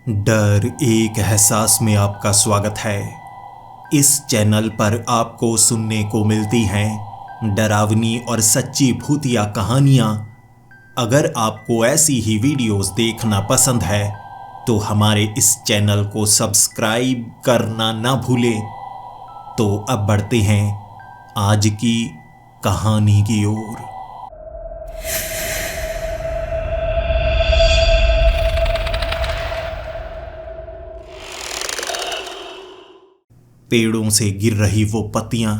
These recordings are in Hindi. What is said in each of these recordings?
डर एक एहसास में आपका स्वागत है। इस चैनल पर आपको सुनने को मिलती हैं डरावनी और सच्ची भूतिया कहानियाँ। अगर आपको ऐसी ही वीडियोस देखना पसंद है तो हमारे इस चैनल को सब्सक्राइब करना ना भूलें। तो अब बढ़ते हैं आज की कहानी की ओर। पेड़ों से गिर रही वो पत्तियां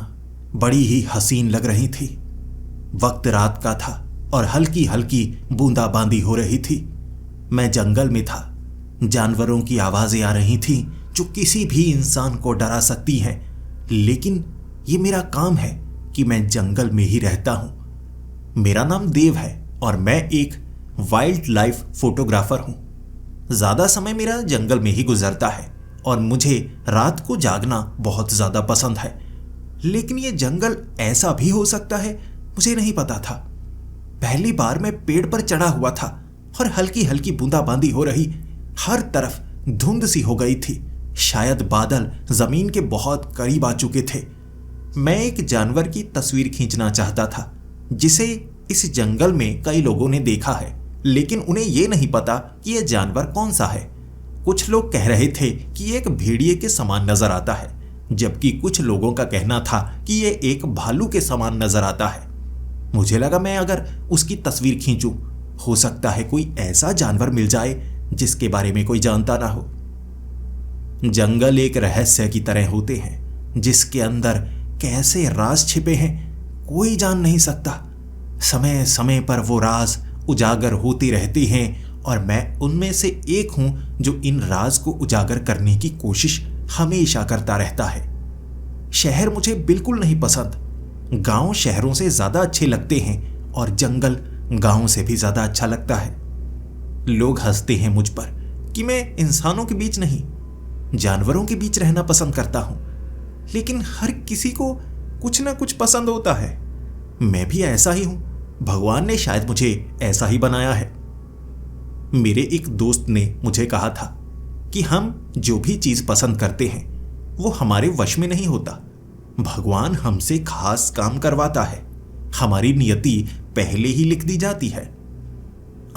बड़ी ही हसीन लग रही थी। वक्त रात का था और हल्की हल्की बूंदाबांदी हो रही थी। मैं जंगल में था। जानवरों की आवाजें आ रही थीं जो किसी भी इंसान को डरा सकती हैं, लेकिन ये मेरा काम है कि मैं जंगल में ही रहता हूं। मेरा नाम देव है और मैं एक वाइल्ड लाइफ फोटोग्राफर हूं। ज्यादा समय मेरा जंगल में ही गुजरता है और मुझे रात को जागना बहुत ज्यादा पसंद है। लेकिन ये जंगल ऐसा भी हो सकता है, मुझे नहीं पता था। पहली बार मैं पेड़ पर चढ़ा हुआ था और हल्की हल्की बूंदाबांदी हो रही। हर तरफ धुंध सी हो गई थी। शायद बादल जमीन के बहुत करीब आ चुके थे। मैं एक जानवर की तस्वीर खींचना चाहता था जिसे इस जंगल में कई लोगों ने देखा है, लेकिन उन्हें यह नहीं पता कि यह जानवर कौन सा है। कुछ लोग कह रहे थे कि एक भेड़िए के समान नजर आता है, जबकि कुछ लोगों का कहना था कि यह एक भालू के समान नजर आता है। मुझे लगा मैं अगर उसकी तस्वीर खींचूं, हो सकता है कोई ऐसा जानवर मिल जाए जिसके बारे में कोई जानता ना हो। जंगल एक रहस्य की तरह होते हैं जिसके अंदर कैसे राज छिपे हैं कोई जान नहीं सकता। समय समय पर वो राज उजागर होते रहते हैं और मैं उनमें से एक हूं जो इन राज को उजागर करने की कोशिश हमेशा करता रहता है। शहर मुझे बिल्कुल नहीं पसंद। गांव शहरों से ज्यादा अच्छे लगते हैं और जंगल गांव से भी ज्यादा अच्छा लगता है। लोग हंसते हैं मुझ पर कि मैं इंसानों के बीच नहीं, जानवरों के बीच रहना पसंद करता हूं। लेकिन हर किसी को कुछ ना कुछ पसंद होता है। मैं भी ऐसा ही हूं। भगवान ने शायद मुझे ऐसा ही बनाया है। मेरे एक दोस्त ने मुझे कहा था कि हम जो भी चीज पसंद करते हैं वो हमारे वश में नहीं होता। भगवान हमसे खास काम करवाता है। हमारी नियति पहले ही लिख दी जाती है।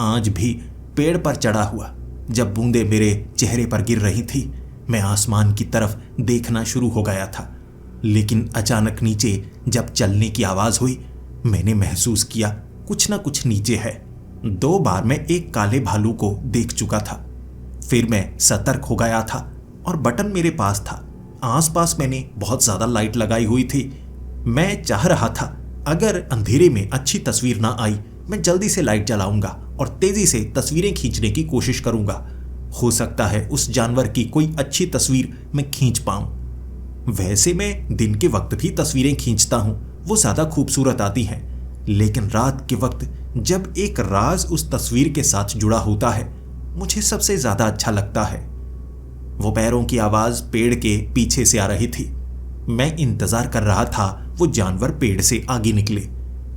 आज भी पेड़ पर चढ़ा हुआ जब बूंदें मेरे चेहरे पर गिर रही थी, मैं आसमान की तरफ देखना शुरू हो गया था। लेकिन अचानक नीचे जब चलने की आवाज हुई, मैंने महसूस किया कुछ ना कुछ नीचे है। 2 बार मैं एक काले भालू को देख चुका था। फिर मैं सतर्क हो गया था और बटन मेरे पास था। आसपास मैंने बहुत ज्यादा लाइट लगाई हुई थी। मैं चाह रहा था अगर अंधेरे में अच्छी तस्वीर ना आई, मैं जल्दी से लाइट जलाऊंगा और तेजी से तस्वीरें खींचने की कोशिश करूंगा। हो सकता है उस जानवर की कोई अच्छी तस्वीर मैं खींच पाऊं। वैसे मैं दिन के वक्त भी तस्वीरें खींचता हूं, वो ज्यादा खूबसूरत आती हैं। लेकिन रात के वक्त जब एक राज उस तस्वीर के साथ जुड़ा होता है, मुझे सबसे ज्यादा अच्छा लगता है। वो पैरों की आवाज पेड़ के पीछे से आ रही थी। मैं इंतजार कर रहा था वो जानवर पेड़ से आगे निकले,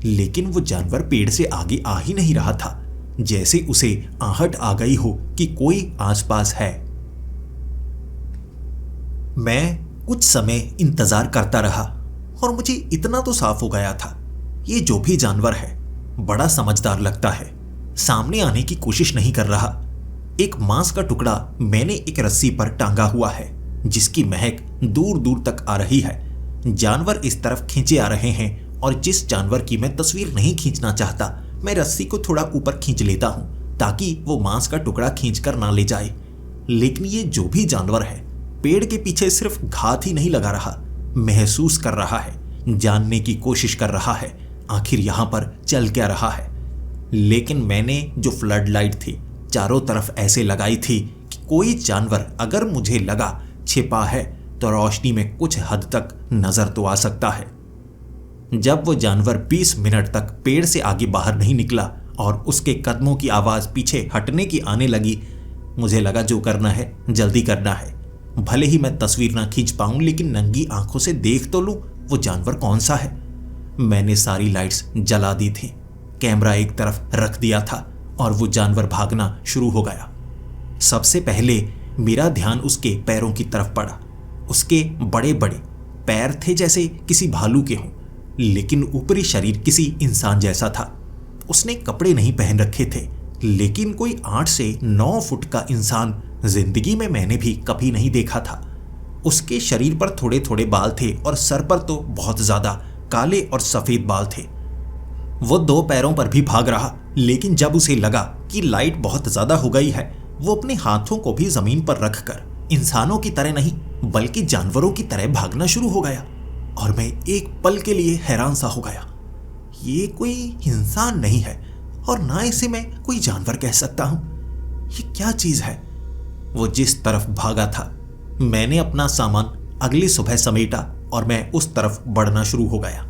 लेकिन वो जानवर पेड़ से आगे आ ही नहीं रहा था, जैसे उसे आहट आ गई हो कि कोई आसपास है। मैं कुछ समय इंतजार करता रहा और मुझे इतना तो साफ हो गया था, ये जो भी जानवर है बड़ा समझदार लगता है। सामने आने की कोशिश नहीं कर रहा। एक मांस का टुकड़ा मैंने एक रस्सी पर टांगा हुआ है जिसकी महक दूर दूर तक आ रही है। जानवर इस तरफ खींचे आ रहे हैं और जिस जानवर की मैं तस्वीर नहीं खींचना चाहता, मैं रस्सी को थोड़ा ऊपर खींच लेता हूं ताकि वो मांस का टुकड़ा खींच कर ना ले जाए। लेकिन ये जो भी जानवर है पेड़ के पीछे सिर्फ घात ही नहीं लगा रहा, महसूस कर रहा है, जानने की कोशिश कर रहा है आखिर यहां पर चल क्या रहा है। लेकिन मैंने जो फ्लड लाइट थी चारों तरफ ऐसे लगाई थी कि कोई जानवर अगर मुझे लगा छिपा है तो रोशनी में कुछ हद तक नजर तो आ सकता है। जब वो जानवर 20 मिनट तक पेड़ से आगे बाहर नहीं निकला और उसके कदमों की आवाज पीछे हटने की आने लगी, मुझे लगा जो करना है जल्दी करना है। भले ही मैं तस्वीर ना खींच पाऊं, लेकिन नंगी आंखों से देख तो लूं वो जानवर कौन सा है। मैंने सारी लाइट्स जला दी थी, कैमरा एक तरफ रख दिया था और वो जानवर भागना शुरू हो गया। सबसे पहले मेरा ध्यान उसके पैरों की तरफ पड़ा। उसके बड़े बड़े पैर थे जैसे किसी भालू के हों, लेकिन ऊपरी शरीर किसी इंसान जैसा था। उसने कपड़े नहीं पहन रखे थे, लेकिन कोई 8 से 9 फुट का इंसान जिंदगी में मैंने भी कभी नहीं देखा था। उसके शरीर पर थोड़े थोड़े बाल थे और सर पर तो बहुत ज्यादा काले और सफेद बाल थे। वो 2 पैरों पर भी भाग रहा, लेकिन जब उसे लगा कि लाइट बहुत ज्यादा हो गई है, वो अपने हाथों को भी जमीन पर रखकर इंसानों की तरह नहीं बल्कि जानवरों की तरह भागना शुरू हो गया। और मैं एक पल के लिए हैरान सा हो गया। ये कोई इंसान नहीं है और ना इसे मैं कोई जानवर कह सकता हूं। ये क्या चीज है? वो जिस तरफ भागा था, मैंने अपना सामान अगली सुबह समेटा और मैं उस तरफ बढ़ना शुरू हो गया।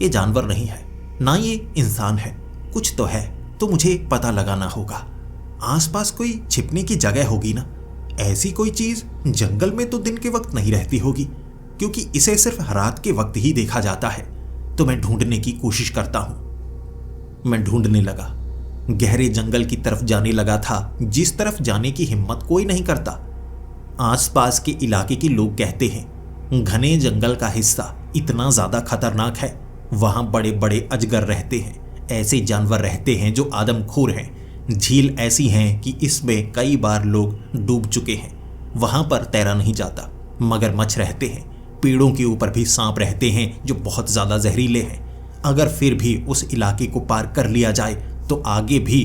ये जानवर नहीं है, ना ये इंसान है, कुछ तो है, तो मुझे पता लगाना होगा। आसपास कोई छिपने की जगह होगी ना। ऐसी कोई चीज जंगल में तो दिन के वक्त नहीं रहती होगी, क्योंकि इसे सिर्फ रात के वक्त ही देखा जाता है। तो मैं ढूंढने की कोशिश करता हूं। मैं ढूंढने लगा, गहरे जंगल की तरफ जाने लगा था, जिस तरफ जाने की हिम्मत कोई नहीं करता। आसपास के इलाके के लोग कहते हैं घने जंगल का हिस्सा इतना ज्यादा खतरनाक है, वहां बड़े बड़े अजगर रहते हैं, ऐसे जानवर रहते हैं जो आदमखोर हैं। झील ऐसी हैं कि इसमें कई बार लोग डूब चुके हैं। वहां पर तैरा नहीं जाता। मगरमच्छ रहते हैं, पेड़ों के ऊपर भी सांप रहते हैं जो बहुत ज्यादा जहरीले हैं। अगर फिर भी उस इलाके को पार कर लिया जाए तो आगे भी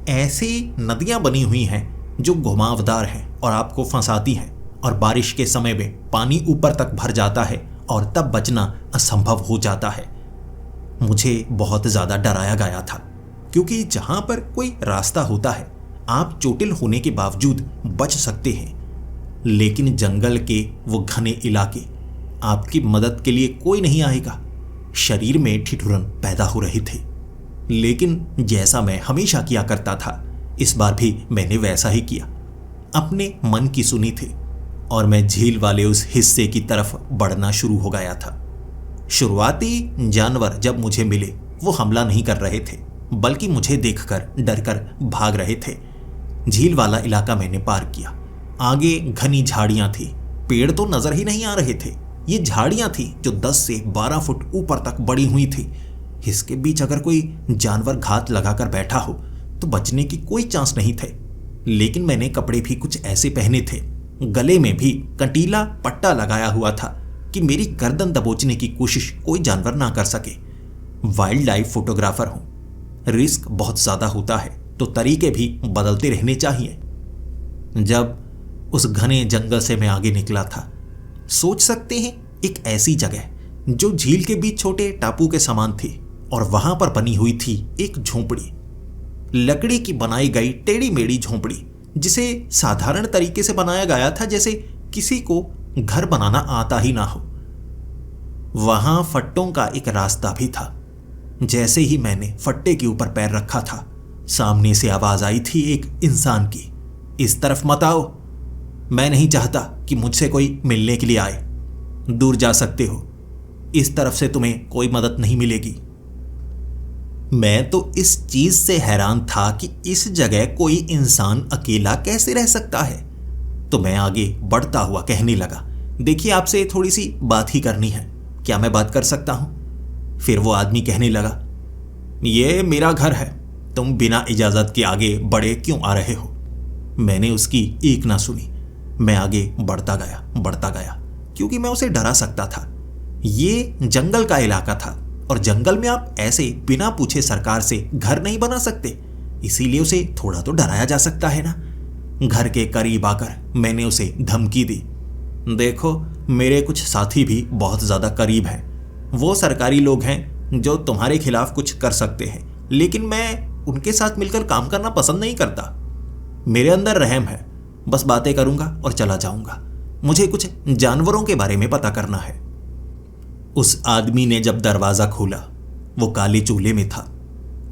ऐसी नदियां बनी हुई हैं जो घुमावदार हैं और आपको फंसाती हैं, और बारिश के समय में पानी ऊपर तक भर जाता है और तब बचना असंभव हो जाता है। मुझे बहुत ज्यादा डराया गया था, क्योंकि जहां पर कोई रास्ता होता है आप चोटिल होने के बावजूद बच सकते हैं, लेकिन जंगल के वो घने इलाके आपकी मदद के लिए कोई नहीं आएगा। शरीर में ठिठुरन पैदा हो रहे थे, लेकिन जैसा मैं हमेशा किया करता था, इस बार भी मैंने वैसा ही किया। अपने मन की सुनी थी और मैं झील वाले उस हिस्से की तरफ बढ़ना शुरू हो गया था। शुरुआती जानवर जब मुझे मिले वो हमला नहीं कर रहे थे, बल्कि मुझे देखकर डरकर भाग रहे थे। झील वाला इलाका मैंने पार किया। आगे घनी झाड़ियां थी, पेड़ तो नजर ही नहीं आ रहे थे। ये झाड़ियां थी जो 10 से 12 फुट ऊपर तक बढ़ी हुई थी। इसके बीच अगर कोई जानवर घात लगाकर बैठा हो तो बचने की कोई चांस नहीं थे। लेकिन मैंने कपड़े भी कुछ ऐसे पहने थे, गले में भी कंटीला पट्टा लगाया हुआ था कि मेरी गर्दन दबोचने की कोशिश कोई जानवर ना कर सके। वाइल्ड लाइफ फोटोग्राफर हूं, रिस्क बहुत ज्यादा होता है, तो तरीके भी बदलते रहने चाहिए। जब उस घने जंगल से मैं आगे निकला था, सोच सकते हैं एक ऐसी जगह जो झील के बीच छोटे टापू के समान थी, और वहां पर बनी हुई थी एक झोंपड़ी, लकड़ी की बनाई गई टेढ़ी मेढ़ी झोंपड़ी, जिसे साधारण तरीके से बनाया गया था जैसे किसी को घर बनाना आता ही ना हो। वहां फट्टों का एक रास्ता भी था। जैसे ही मैंने फट्टे के ऊपर पैर रखा था, सामने से आवाज आई थी एक इंसान की, इस तरफ मत आओ, मैं नहीं चाहता कि मुझसे कोई मिलने के लिए आए, दूर जा सकते हो, इस तरफ से तुम्हें कोई मदद नहीं मिलेगी। मैं तो इस चीज से हैरान था कि इस जगह कोई इंसान अकेला कैसे रह सकता है। तो मैं आगे बढ़ता हुआ कहने लगा, देखिए आपसे थोड़ी सी बात ही करनी है, क्या मैं बात कर सकता हूं? फिर वो आदमी कहने लगा, ये मेरा घर है, तुम बिना इजाजत के आगे बढ़े क्यों आ रहे हो? मैंने उसकी एक ना सुनी। मैं आगे बढ़ता गया, क्योंकि मैं उसे डरा सकता था। ये जंगल का इलाका था और जंगल में आप ऐसे बिना पूछे सरकार से घर नहीं बना सकते, इसीलिए उसे थोड़ा तो डराया जा सकता है ना। घर के करीब आकर मैंने उसे धमकी दी, देखो मेरे कुछ साथी भी बहुत ज्यादा करीब हैं, वो सरकारी लोग हैं जो तुम्हारे खिलाफ कुछ कर सकते हैं, लेकिन मैं उनके साथ मिलकर काम करना पसंद नहीं करता। मेरे अंदर रहम है, बस बातें करूंगा और चला जाऊंगा, मुझे कुछ जानवरों के बारे में पता करना है। उस आदमी ने जब दरवाजा खोला, वो काले चूल्हे में था।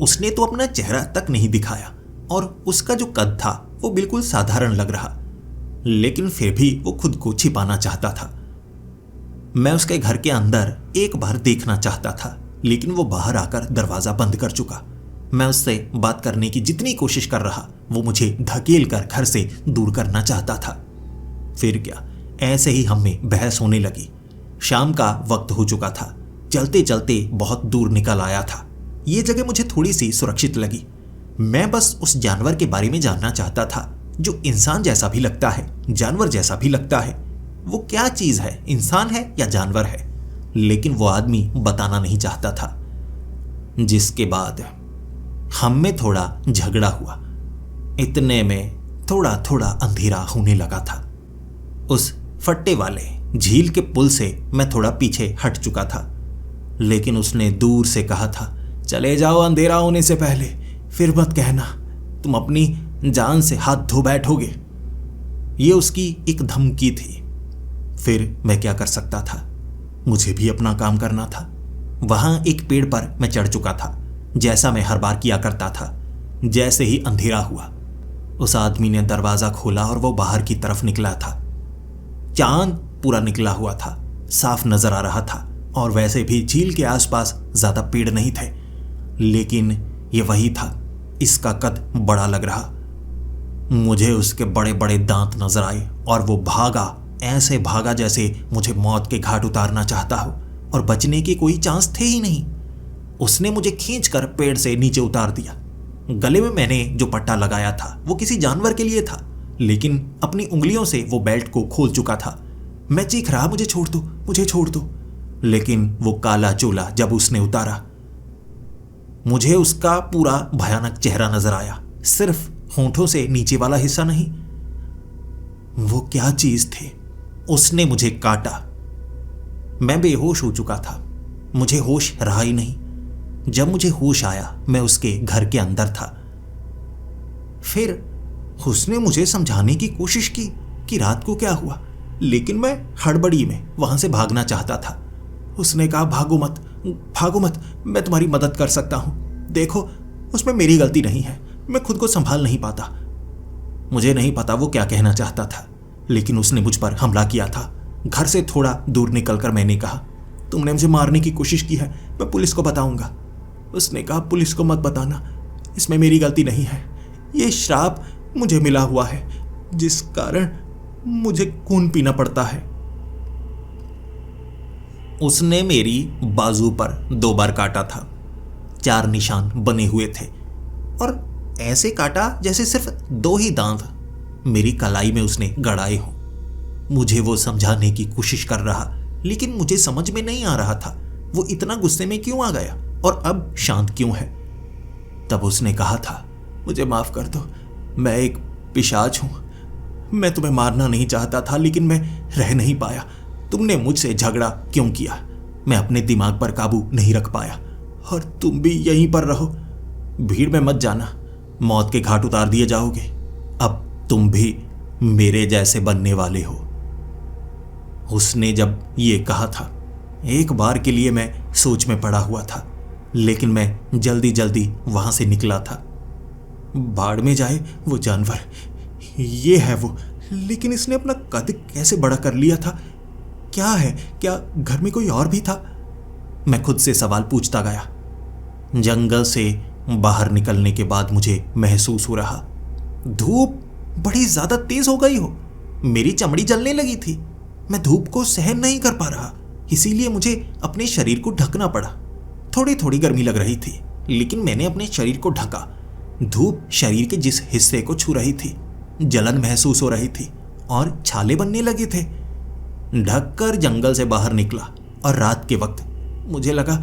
उसने तो अपना चेहरा तक नहीं दिखाया और उसका जो कद था वो बिल्कुल साधारण लग रहा, लेकिन फिर भी वो खुद को छिपाना चाहता था। मैं उसके घर के अंदर एक बार देखना चाहता था, लेकिन वो बाहर आकर दरवाजा बंद कर चुका। मैं उससे बात करने की जितनी कोशिश कर रहा वो मुझे धकेल कर घर से दूर करना चाहता था। फिर क्या, ऐसे ही हम में बहस होने लगी। शाम का वक्त हो चुका था। चलते चलते बहुत दूर निकल आया था। ये जगह मुझे थोड़ी सी सुरक्षित लगी। मैं बस उस जानवर के बारे में जानना चाहता था जो इंसान जैसा भी लगता है, जानवर जैसा भी लगता है। वो क्या चीज है, इंसान है या जानवर है? लेकिन वो आदमी बताना नहीं चाहता था। जिसके बाद हम में थोड़ा झगड़ा हुआ। इतने में थोड़ा थोड़ा अंधेरा होने लगा था। उस फट्टे वाले झील के पुल से मैं थोड़ा पीछे हट चुका था, लेकिन उसने दूर से कहा था, चले जाओ अंधेरा होने से पहले, फिर मत कहना तुम अपनी जान से हाथ धो बैठोगे। ये उसकी एक धमकी थी। फिर मैं क्या कर सकता था? मुझे भी अपना काम करना था। वहां एक पेड़ पर मैं चढ़ चुका था, जैसा मैं हर बार किया करता था। जैसे ही अंधेरा हुआ, उस आदमी ने दरवाजा खोला और वो बाहर की तरफ निकला था। चांद पूरा निकला हुआ था, साफ नजर आ रहा था, और वैसे भी झील के आसपास ज्यादा पेड़ नहीं थे, लेकिन ये वही था। इसका कद बड़ा लग रहा। मुझे उसके बड़े बड़े दांत नजर आए और वो भागा, ऐसे भागा जैसे मुझे मौत के घाट उतारना चाहता हो, और बचने के कोई चांस थे ही नहीं। उसने मुझे खींचकर पेड़ से नीचे उतार दिया। गले में मैंने जो पट्टा लगाया था वो किसी जानवर के लिए था, लेकिन अपनी उंगलियों से वो बेल्ट को खोल चुका था। मैं चीख रहा, मुझे छोड़ दो, मुझे छोड़ दो। लेकिन वो काला चोला जब उसने उतारा, मुझे उसका पूरा भयानक चेहरा नजर आया, सिर्फ होंठों से नीचे वाला हिस्सा नहीं। वो क्या चीज थे? उसने मुझे काटा। मैं बेहोश हो चुका था, मुझे होश रहा ही नहीं। जब मुझे होश आया, मैं उसके घर के अंदर था। फिर उसने मुझे समझाने की कोशिश की कि रात को क्या हुआ, लेकिन मैं हड़बड़ी में वहां से भागना चाहता था। उसने कहा, भागो मत, भागो मत, मैं तुम्हारी मदद कर सकता हूं। देखो, उसमें मेरी गलती नहीं है, मैं खुद को संभाल नहीं पाता। मुझे नहीं पता वो क्या कहना चाहता था, लेकिन उसने मुझ पर हमला किया था। घर से थोड़ा दूर निकलकर मैंने कहा, तुमने मुझे मारने की कोशिश की है, मैं पुलिस को बताऊंगा। उसने कहा, पुलिस को मत बताना, इसमें मेरी गलती नहीं है। ये श्राप मुझे मिला हुआ है, जिस कारण मुझे खून पीना पड़ता है। उसने मेरी बाजू पर 2 बार काटा था। 4 निशान बने हुए थे, और ऐसे काटा जैसे सिर्फ 2 ही दांत मेरी कलाई में उसने गड़ाए हों। मुझे वो समझाने की कोशिश कर रहा, लेकिन मुझे समझ में नहीं आ रहा था वो इतना गुस्से में क्यों आ गया और अब शांत क्यों है। तब उसने कहा था, मुझे माफ कर दो, मैं एक पिशाच हूं। मैं तुम्हें मारना नहीं चाहता था, लेकिन मैं रह नहीं पाया। तुमने मुझसे झगड़ा क्यों किया, मैं अपने दिमाग पर काबू नहीं रख पाया। और तुम भी यहीं पर रहो, भीड़ में मत जाना, मौत के घाट उतार दिए जाओगे। अब तुम भी मेरे जैसे बनने वाले हो। उसने जब ये कहा था, एक बार के लिए मैं सोच में पड़ा हुआ था, लेकिन मैं जल्दी जल्दी वहां से निकला था। बाढ़ में जाए वो जानवर, ये है वो, लेकिन इसने अपना कद कैसे बड़ा कर लिया था? क्या है, क्या घर में कोई और भी था? मैं खुद से सवाल पूछता गया। जंगल से बाहर निकलने के बाद मुझे महसूस हो रहा, धूप बड़ी ज्यादा तेज हो गई हो। मेरी चमड़ी जलने लगी थी, मैं धूप को सहन नहीं कर पा रहा, इसीलिए मुझे अपने शरीर को ढकना पड़ा। थोड़ी थोड़ी गर्मी लग रही थी, लेकिन मैंने अपने शरीर को ढका। धूप शरीर के जिस हिस्से को छू रही थी, जलन महसूस हो रही थी और छाले बनने लगे थे। ढककर जंगल से बाहर निकला, और रात के वक्त मुझे लगा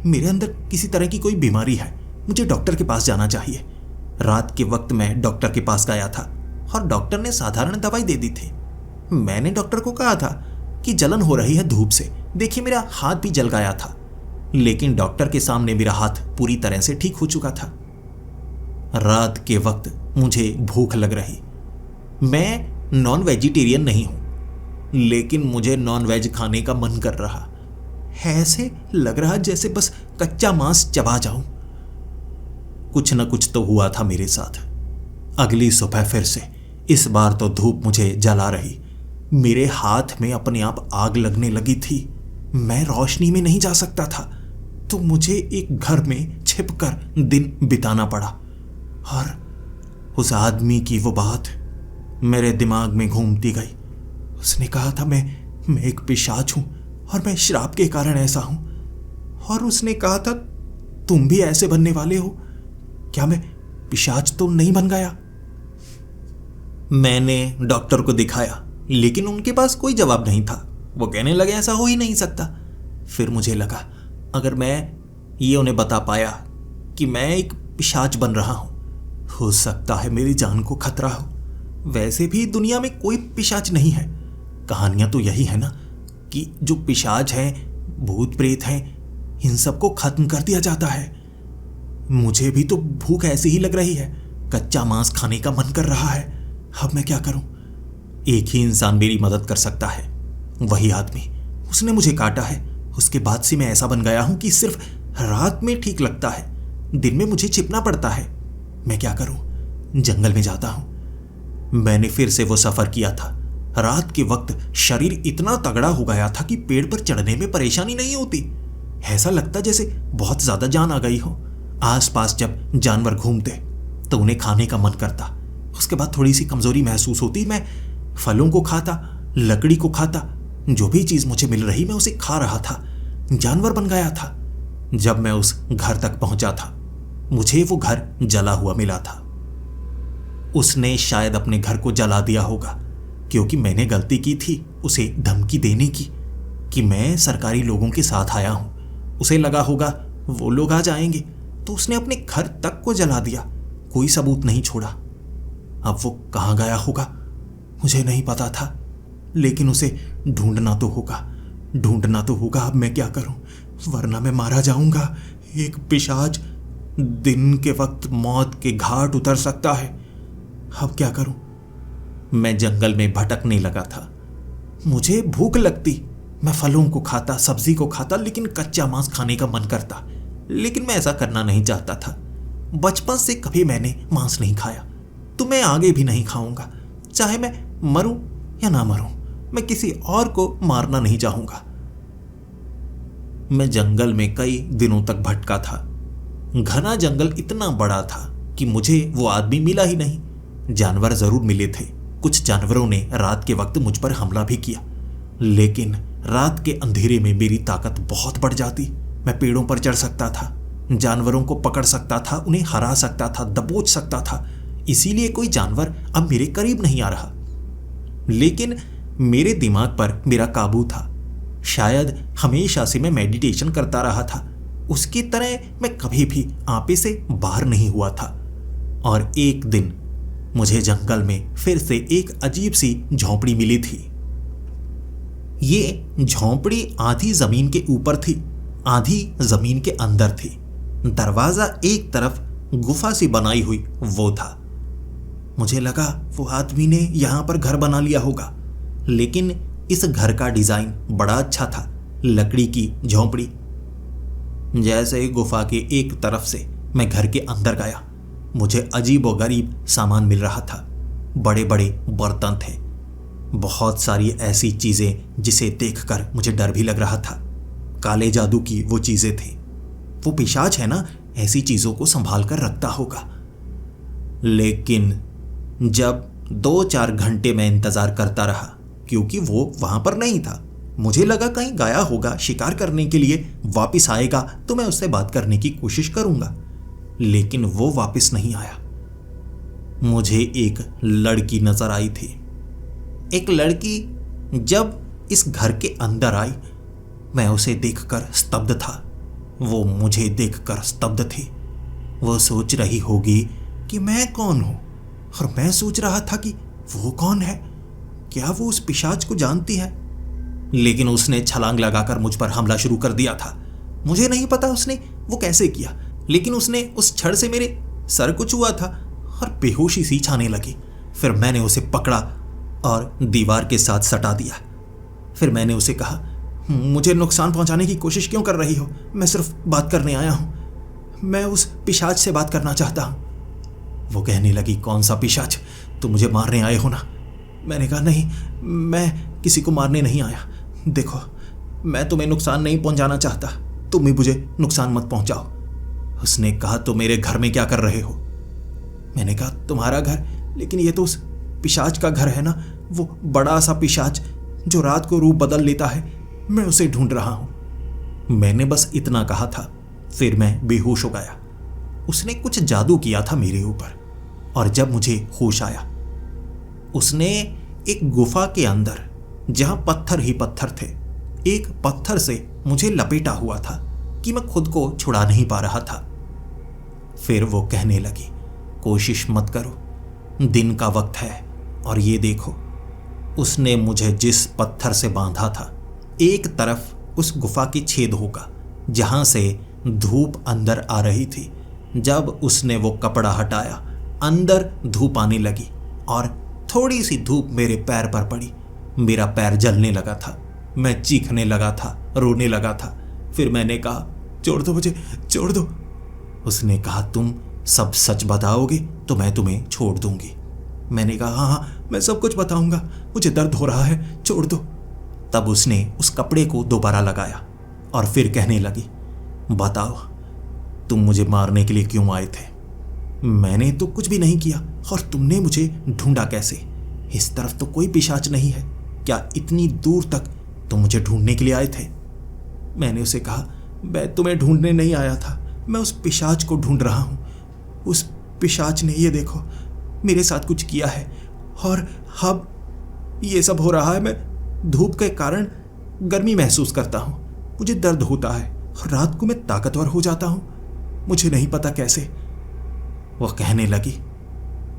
मेरे अंदर किसी तरह की कोई बीमारी है, मुझे डॉक्टर के पास जाना चाहिए। रात के वक्त मैं डॉक्टर के पास गया था, और डॉक्टर ने साधारण दवाई दे दी थी। मैंने डॉक्टर को कहा था कि जलन हो रही है धूप से, देखिए मेरा हाथ भी जल गया था, लेकिन डॉक्टर के सामने मेरा हाथ पूरी तरह से ठीक हो चुका था। रात के वक्त मुझे भूख लग रही। मैं नॉन वेजिटेरियन नहीं हूं, लेकिन मुझे नॉन वेज खाने का मन कर रहा। ऐसे लग रहा जैसे बस कच्चा मांस चबा जाऊं। कुछ न कुछ तो हुआ था मेरे साथ। अगली सुबह फिर से, इस बार तो धूप मुझे जला रही। मेरे हाथ में अपने आप आग लगने लगी थी। मैं रोशनी में नहीं जा सकता था। तो मुझे एक घर में छिपकर दिन बिताना पड़ा। और उस आदमी की वो बात मेरे दिमाग में घूमती गई। उसने कहा था मैं एक पिशाच हूं और मैं श्राप के कारण ऐसा हूं। और उसने कहा था तुम भी ऐसे बनने वाले हो। क्या मैं पिशाच तो नहीं बन गया? मैंने डॉक्टर को दिखाया, लेकिन उनके पास कोई जवाब नहीं था। वो कहने लगे ऐसा हो ही नहीं सकता। फिर मुझे लगा अगर मैं ये उन्हें बता पाया कि मैं एक पिशाच बन रहा हूं, हो सकता है मेरी जान को खतरा हो। वैसे भी दुनिया में कोई पिशाच नहीं है। कहानियां तो यही है ना कि जो पिशाच हैं, भूत प्रेत हैं, इन सबको खत्म कर दिया जाता है। मुझे भी तो भूख ऐसी ही लग रही है, कच्चा मांस खाने का मन कर रहा है। अब मैं क्या करूं? एक ही इंसान मेरी मदद कर सकता है, वही आदमी। उसने मुझे काटा है। उसके बाद से मैं ऐसा बन गया हूं कि सिर्फ रात में ठीक लगता है, दिन में मुझे छिपना पड़ता है। मैं क्या करूं? जंगल में जाता हूं। मैंने फिर से वो सफर किया था। रात के वक्त शरीर इतना तगड़ा हो गया था कि पेड़ पर चढ़ने में परेशानी नहीं होती। ऐसा लगता जैसे बहुत ज्यादा जान आ गई हो। आसपास जब जानवर घूमते तो उन्हें खाने का मन करता। उसके बाद थोड़ी सी कमजोरी महसूस होती। मैं फलों को खाता, लकड़ी को खाता, जो भी चीज मुझे मिल रही मैं उसे खा रहा था। जानवर बन गया था। जब मैं उस घर तक पहुंचा था, मुझे वो घर जला हुआ मिला था। उसने शायद अपने घर को जला दिया होगा, क्योंकि मैंने गलती की थी उसे धमकी देने की कि मैं सरकारी लोगों के साथ आया हूं। उसे लगा होगा वो लोग आ जाएंगे, तो उसने अपने घर तक को जला दिया, कोई सबूत नहीं छोड़ा। अब वो कहां गया होगा मुझे नहीं पता था, लेकिन उसे ढूंढना तो होगा। अब मैं क्या करूं, वरना मैं मारा जाऊंगा। एक पिशाच दिन के वक्त मौत के घाट उतर सकता है। अब क्या करूं? मैं जंगल में भटकने लगा था। मुझे भूख लगती, मैं फलों को खाता, सब्जी को खाता, लेकिन कच्चा मांस खाने का मन करता। लेकिन मैं ऐसा करना नहीं चाहता था। बचपन से कभी मैंने मांस नहीं खाया, तो मैं आगे भी नहीं खाऊंगा। चाहे मैं मरूं या ना मरूं, मैं किसी और को मारना नहीं चाहूंगा। मैं जंगल में कई दिनों तक भटका था। घना जंगल इतना बड़ा था कि मुझे वो आदमी मिला ही नहीं। जानवर जरूर मिले थे। कुछ जानवरों ने रात के वक्त मुझ पर हमला भी किया, लेकिन रात के अंधेरे में मेरी ताकत बहुत बढ़ जाती। मैं पेड़ों पर चढ़ सकता था, जानवरों को पकड़ सकता था, उन्हें हरा सकता था, दबोच सकता था। इसीलिए कोई जानवर अब मेरे करीब नहीं आ रहा। लेकिन मेरे दिमाग पर मेरा काबू था। शायद हमेशा से मैं मेडिटेशन करता रहा था। उसकी तरह मैं कभी भी आपे से बाहर नहीं हुआ था। और एक दिन मुझे जंगल में फिर से एक अजीब सी झोंपड़ी मिली थी। ये झोंपड़ी आधी जमीन के ऊपर थी, आधी जमीन के अंदर थी। दरवाजा एक तरफ गुफा सी बनाई हुई वो था। मुझे लगा वो आदमी ने यहां पर घर बना लिया होगा, लेकिन इस घर का डिजाइन बड़ा अच्छा था। लकड़ी की झोंपड़ी। जैसे ही गुफा के एक तरफ से मैं घर के अंदर गया, मुझे अजीब व गरीब सामान मिल रहा था। बड़े बड़े बर्तन थे, बहुत सारी ऐसी चीजें जिसे देखकर मुझे डर भी लग रहा था। काले जादू की वो चीजें थी। वो पिशाच है ना, ऐसी चीजों को संभाल कर रखता होगा। लेकिन जब 2-4 घंटे मैं इंतजार करता रहा, क्योंकि वो वहां पर नहीं था। मुझे लगा कहीं गया होगा, शिकार करने के लिए वापस आएगा तो मैं उससे बात करने की कोशिश करूंगा, लेकिन वो वापस नहीं आया। मुझे एक लड़की नजर आई थी। एक लड़की जब इस घर के अंदर आई, मैं उसे देखकर स्तब्ध था। वो मुझे देखकर स्तब्ध थी। वो सोच रही होगी कि मैं कौन हूं, और मैं सोच रहा था कि वो कौन है। क्या वो उस पिशाच को जानती है? लेकिन उसने छलांग लगाकर मुझ पर हमला शुरू कर दिया था। मुझे नहीं पता उसने वो कैसे किया, लेकिन उसने उस छड़ से मेरे सर को छुआ था और बेहोशी सी छाने लगी। फिर मैंने उसे पकड़ा और दीवार के साथ सटा दिया। फिर मैंने उसे कहा, मुझे नुकसान पहुंचाने की कोशिश क्यों कर रही हो? मैं सिर्फ बात करने आया हूं। मैं उस पिशाच से बात करना चाहता हूं। वो कहने लगी, कौन सा पिशाच? तुम मुझे मारने आए हो ना? मैंने कहा, नहीं, मैं किसी को मारने नहीं आया। देखो, मैं तुम्हें नुकसान नहीं पहुंचाना चाहता। तुम ही मुझे नुकसान मत पहुंचाओ। उसने कहा, तो मेरे घर में क्या कर रहे हो? मैंने कहा, तुम्हारा घर? लेकिन ये तो उस पिशाच का घर है ना, वो बड़ा सा पिशाच जो रात को रूप बदल लेता है, मैं उसे ढूंढ रहा हूं। मैंने बस इतना कहा था, फिर मैं बेहोश हो गया। उसने कुछ जादू किया था मेरे ऊपर, और जब मुझे होश आया, उसने एक गुफा के अंदर, जहां पत्थर ही पत्थर थे, एक पत्थर से मुझे लपेटा हुआ था कि मैं खुद को छुड़ा नहीं पा रहा था। फिर वो कहने लगी, कोशिश मत करो, दिन का वक्त है, और ये देखो। उसने मुझे जिस पत्थर से बांधा था, एक तरफ उस गुफा के छेद होगा जहां से धूप अंदर आ रही थी। जब उसने वो कपड़ा हटाया, अंदर धूप आने लगी और थोड़ी सी धूप मेरे पैर पर पड़ी। मेरा पैर जलने लगा था, मैं चीखने लगा था, रोने लगा था। फिर मैंने कहा, छोड़ दो मुझे, छोड़ दो। उसने कहा, तुम सब सच बताओगे तो मैं तुम्हें छोड़ दूंगी। मैंने कहा, हाँ हाँ, मैं सब कुछ बताऊंगा, मुझे दर्द हो रहा है, छोड़ दो। तब उसने उस कपड़े को दोबारा लगाया और फिर कहने लगी, बताओ, तुम मुझे मारने के लिए क्यों आए थे? मैंने तो कुछ भी नहीं किया, और तुमने मुझे ढूंढा कैसे? इस तरफ तो कोई पिशाच नहीं है, क्या इतनी दूर तक तुम मुझे ढूंढने के लिए आए थे? मैंने उसे कहा, मैं तुम्हें ढूंढने नहीं आया था, मैं उस पिशाच को ढूंढ रहा हूं। उस पिशाच ने, ये देखो, मेरे साथ कुछ किया है, और अब ये सब हो रहा है। मैं धूप के कारण गर्मी महसूस करता हूं, मुझे दर्द होता है, और रात को मैं ताकतवर हो जाता हूं, मुझे नहीं पता कैसे। वह कहने लगी,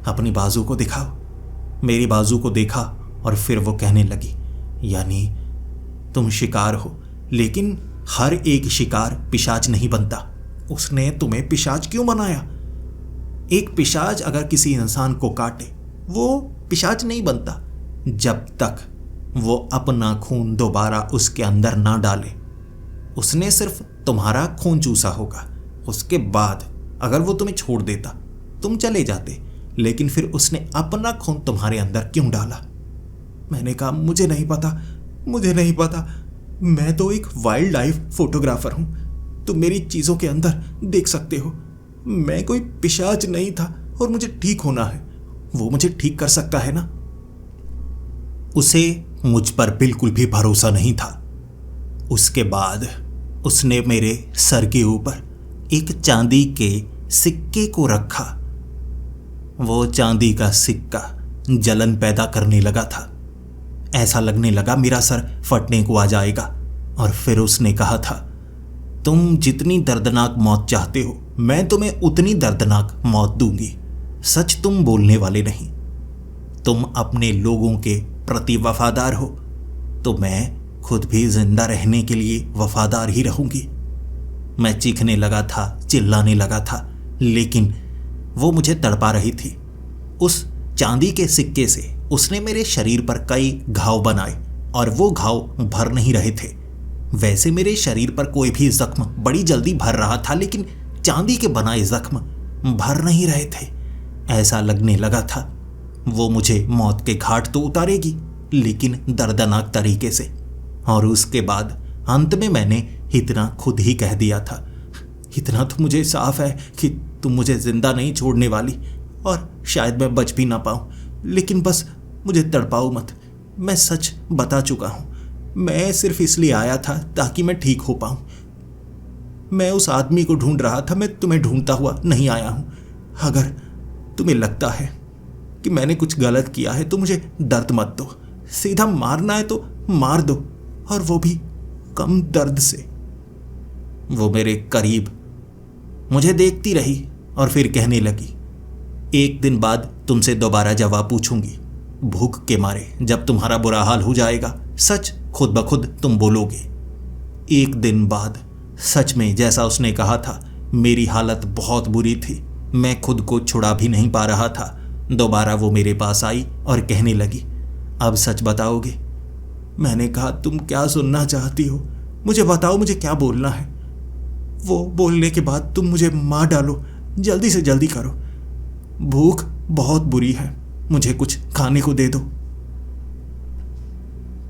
अपनी बाजू को दिखाओ। मेरी बाजू को देखा और फिर वो कहने लगी, यानी तुम शिकार हो, लेकिन हर एक शिकार पिशाच नहीं बनता। उसने तुम्हें पिशाच क्यों बनाया? एक पिशाच अगर किसी इंसान को काटे, वो पिशाच नहीं बनता जब तक वो अपना खून दोबारा उसके अंदर ना डाले। उसने सिर्फ तुम्हारा खून चूसा होगा, उसके बाद अगर वो तुम्हें छोड़ देता, तुम चले जाते, लेकिन फिर उसने अपना खून तुम्हारे अंदर क्यों डाला? मैंने कहा, मुझे नहीं पता, मुझे नहीं पता, मैं तो एक वाइल्ड लाइफ फोटोग्राफर हूं, तुम मेरी चीजों के अंदर देख सकते हो। मैं कोई पिशाच नहीं था, और मुझे ठीक होना है, वो मुझे ठीक कर सकता है ना। उसे मुझ पर बिल्कुल भी भरोसा नहीं था। उसके बाद उसने मेरे सर के ऊपर एक चांदी के सिक्के को रखा। वो चांदी का सिक्का जलन पैदा करने लगा था, ऐसा लगने लगा मेरा सर फटने को आ जाएगा। और फिर उसने कहा था, तुम जितनी दर्दनाक मौत चाहते हो, मैं तुम्हें उतनी दर्दनाक मौत दूंगी। सच तुम बोलने वाले नहीं, तुम अपने लोगों के प्रति वफादार हो, तो मैं खुद भी जिंदा रहने के लिए वफादार ही रहूंगी। मैं चीखने लगा था, चिल्लाने लगा था, लेकिन वो मुझे तड़पा रही थी। उस चांदी के सिक्के से उसने मेरे शरीर पर कई घाव बनाए, और वो घाव भर नहीं रहे थे। वैसे मेरे शरीर पर कोई भी जख्म बड़ी जल्दी भर रहा था, लेकिन चांदी के बनाए जख्म भर नहीं रहे थे। ऐसा लगने लगा था वो मुझे मौत के घाट तो उतारेगी, लेकिन दर्दनाक तरीके से। और उसके बाद अंत में मैंने इतना खुद ही कह दिया था, इतना तो मुझे साफ है कि तुम मुझे जिंदा नहीं छोड़ने वाली, और शायद मैं बच भी ना पाऊं, लेकिन बस मुझे तड़पाओ मत। मैं सच बता चुका हूं, मैं सिर्फ इसलिए आया था ताकि मैं ठीक हो पाऊं। मैं उस आदमी को ढूंढ रहा था, मैं तुम्हें ढूंढता हुआ नहीं आया हूं। अगर तुम्हें लगता है कि मैंने कुछ गलत किया है तो मुझे दर्द मत दो, सीधा मारना है तो मार दो, और वो भी कम दर्द से। वो मेरे करीब मुझे देखती रही और फिर कहने लगी, एक दिन बाद तुमसे दोबारा जवाब पूछूंगी, भूख के मारे जब तुम्हारा बुरा हाल हो जाएगा, सच खुद ब खुद तुम बोलोगे। एक दिन बाद सच में जैसा उसने कहा था, मेरी हालत बहुत बुरी थी, मैं खुद को छुड़ा भी नहीं पा रहा था। दोबारा वो मेरे पास आई और कहने लगी, अब सच बताओगे? मैंने कहा, तुम क्या सुनना चाहती हो? मुझे बताओ, मुझे क्या बोलना है? वो बोलने के बाद, तुम मुझे मार डालो, जल्दी से जल्दी करो, भूख बहुत बुरी है, मुझे कुछ खाने को दे दो।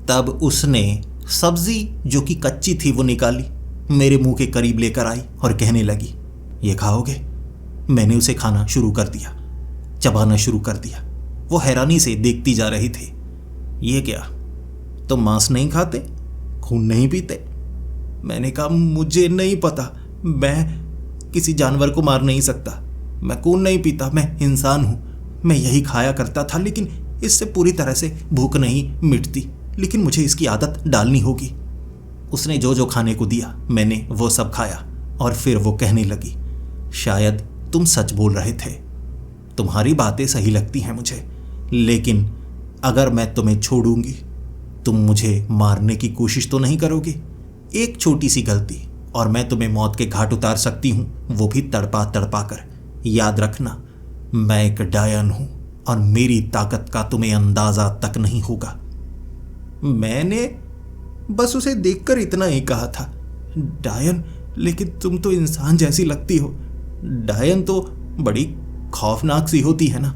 तब उसने सब्जी जो कि कच्ची थी वो निकाली मेरे मुंह के करीब लेकर आई और कहने लगी, ये खाओगे? मैंने उसे खाना शुरू कर दिया, चबाना शुरू कर दिया। वो हैरानी से देखती जा रही थी। ये क्या, तुम मांस नहीं खाते, खून नहीं पीते? मैंने कहा, मुझे नहीं पता, मैं किसी जानवर को मार नहीं सकता, मैं खून नहीं पीता, मैं इंसान हूं। मैं यही खाया करता था, लेकिन इससे पूरी तरह से भूख नहीं मिटती, लेकिन मुझे इसकी आदत डालनी होगी। उसने जो जो खाने को दिया मैंने वो सब खाया और फिर वो कहने लगी, शायद तुम सच बोल रहे थे, तुम्हारी बातें सही लगती हैं मुझे, लेकिन अगर मैं तुम्हें छोड़ूंगी तुम मुझे मारने की कोशिश तो नहीं करोगे? एक छोटी सी गलती और मैं तुम्हें मौत के घाट उतार सकती हूं, वो भी तड़पा तड़पा कर। याद रखना, मैं एक डायन हूं और मेरी ताकत का तुम्हें अंदाजा तक नहीं होगा। मैंने बस उसे देखकर इतना ही कहा था, डायन? लेकिन तुम तो इंसान जैसी लगती हो, डायन तो बड़ी खौफनाक सी होती है ना।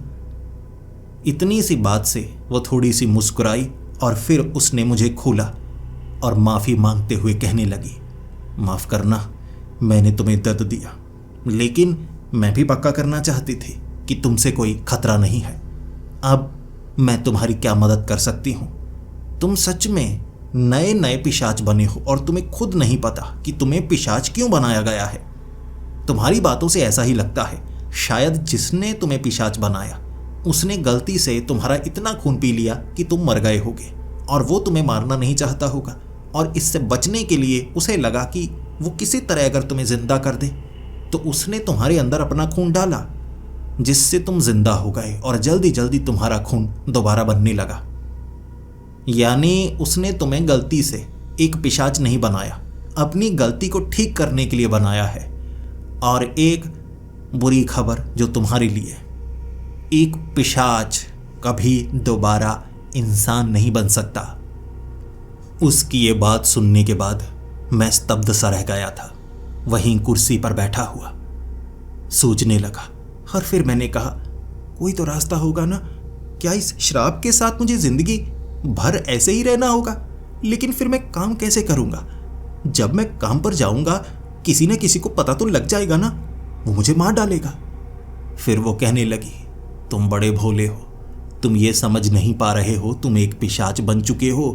इतनी सी बात से वो थोड़ी सी मुस्कुराई और फिर उसने मुझे खोला और माफ़ी मांगते हुए कहने लगी, माफ़ करना, मैंने तुम्हें दर्द दिया, लेकिन मैं भी पक्का करना चाहती थी कि तुमसे कोई खतरा नहीं है। अब मैं तुम्हारी क्या मदद कर सकती हूँ? तुम सच में नए नए पिशाच बने हो और तुम्हें खुद नहीं पता कि तुम्हें पिशाच क्यों बनाया गया है। तुम्हारी बातों से ऐसा ही लगता है शायद जिसने तुम्हें पिशाच बनाया उसने गलती से तुम्हारा इतना खून पी लिया कि तुम मर गए होगे और वो तुम्हें मारना नहीं चाहता होगा, और इससे बचने के लिए उसे लगा कि वो किसी तरह अगर तुम्हें जिंदा कर दे तो उसने तुम्हारे अंदर अपना खून डाला, जिससे तुम जिंदा हो गए और जल्दी जल्दी तुम्हारा खून दोबारा बनने लगा। यानी उसने तुम्हें गलती से एक पिशाच नहीं बनाया, अपनी गलती को ठीक करने के लिए बनाया है। और एक बुरी खबर जो तुम्हारे लिए, एक पिशाच कभी दोबारा इंसान नहीं बन सकता। उसकी ये बात सुनने के बाद मैं स्तब्ध सा रह गया था, वहीं कुर्सी पर बैठा हुआ सोचने लगा। और फिर मैंने कहा, कोई तो रास्ता होगा ना? क्या इस श्राप के साथ मुझे जिंदगी भर ऐसे ही रहना होगा? लेकिन फिर मैं काम कैसे करूंगा? जब मैं काम पर जाऊंगा किसी न किसी को पता तो लग जाएगा ना, वो मुझे मार डालेगा। फिर वो कहने लगी, तुम बड़े भोले हो, तुम ये समझ नहीं पा रहे हो तुम एक पिशाच बन चुके हो।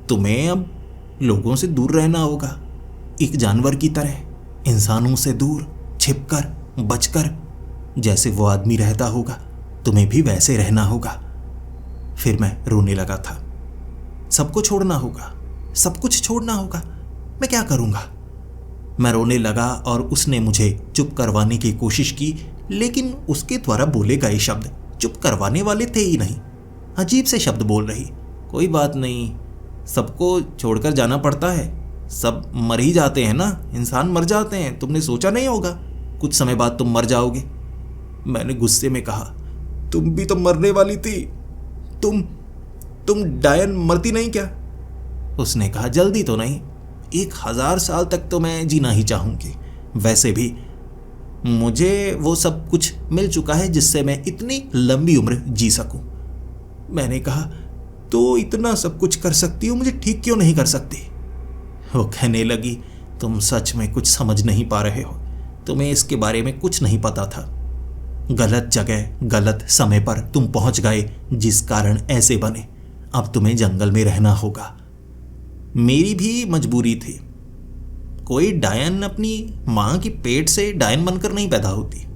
तुम्हें अब लोगों से दूर रहना होगा, एक जानवर की तरह, इंसानों से दूर, छिपकर, बचकर। जैसे वो आदमी रहता होगा तुम्हें भी वैसे रहना होगा। फिर मैं रोने लगा था। सबको छोड़ना होगा, सब कुछ छोड़ना होगा, मैं क्या करूंगा? मैं रोने लगा और उसने मुझे चुप करवाने की कोशिश की, लेकिन उसके द्वारा बोले गए शब्द चुप करवाने वाले थे ही नहीं। अजीब से शब्द बोल रही, कोई बात नहीं, सबको छोड़कर जाना पड़ता है, सब मर ही जाते हैं ना, इंसान मर जाते हैं, तुमने सोचा नहीं होगा कुछ समय बाद तुम मर जाओगे। मैंने गुस्से में कहा, तुम भी तो मरने वाली थी, तुम डायन मरती नहीं क्या? उसने कहा, जल्दी तो नहीं, 1000 साल तक तो मैं जीना ही चाहूंगी। वैसे भी मुझे वो सब कुछ मिल चुका है जिससे मैं इतनी लंबी उम्र जी सकूं। मैंने कहा, तो इतना सब कुछ कर सकती हो, मुझे ठीक क्यों नहीं कर सकती? वो कहने लगी, तुम सच में कुछ समझ नहीं पा रहे हो, तुम्हें इसके बारे में कुछ नहीं पता था। गलत जगह गलत समय पर तुम पहुंच गए, जिस कारण ऐसे बने। अब तुम्हें जंगल में रहना होगा। मेरी भी मजबूरी थी। कोई डायन अपनी मां की पेट से डायन बनकर नहीं पैदा होती।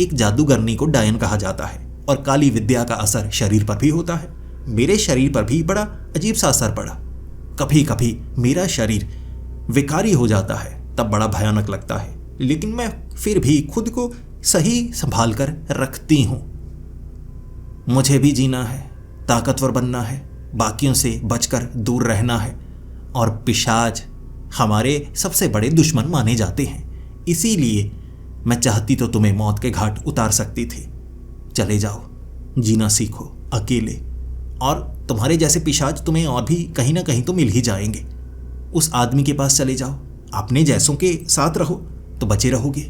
एक जादूगरनी को डायन कहा जाता है और काली विद्या का असर शरीर पर भी होता है। मेरे शरीर पर भी बड़ा अजीब सा असर पड़ा। कभी कभी मेरा शरीर विकारी हो जाता है, तब बड़ा भयानक लगता है, लेकिन मैं फिर भी खुद को सही संभाल कर रखती हूं। मुझे भी जीना है, ताकतवर बनना है, बाकियों से बचकर दूर रहना है, और पिशाच हमारे सबसे बड़े दुश्मन माने जाते हैं। इसीलिए मैं चाहती तो तुम्हें मौत के घाट उतार सकती थी। चले जाओ, जीना सीखो अकेले, और तुम्हारे जैसे पिशाच तुम्हें और भी कहीं ना कहीं तो मिल ही जाएंगे। उस आदमी के पास चले जाओ, अपने जैसों के साथ रहो तो बचे रहोगे।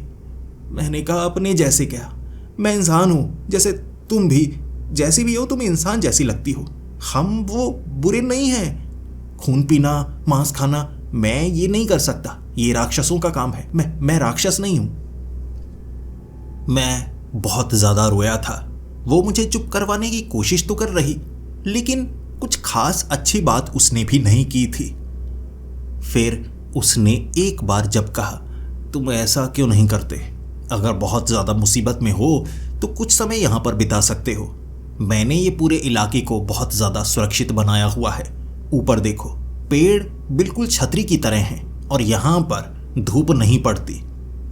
मैंने कहा, अपने जैसे क्या, मैं इंसान हूं, जैसे तुम भी, जैसी भी हो तुम इंसान जैसी लगती हो। हम वो बुरे नहीं हैं। खून पीना, मांस खाना, मैं ये नहीं कर सकता, ये राक्षसों का काम है, मैं राक्षस नहीं हूं। मैं बहुत ज्यादा रोया था। वो मुझे चुप करवाने की कोशिश तो कर रही, लेकिन कुछ खास अच्छी बात उसने भी नहीं की थी। फिर उसने एक बार जब कहा, तुम ऐसा क्यों नहीं करते? अगर बहुत ज्यादा मुसीबत में हो तो कुछ समय यहां पर बिता सकते हो। मैंने ये पूरे इलाके को बहुत ज्यादा सुरक्षित बनाया हुआ है। ऊपर देखो, पेड़ बिल्कुल छतरी की तरह हैं और यहां पर धूप नहीं पड़ती।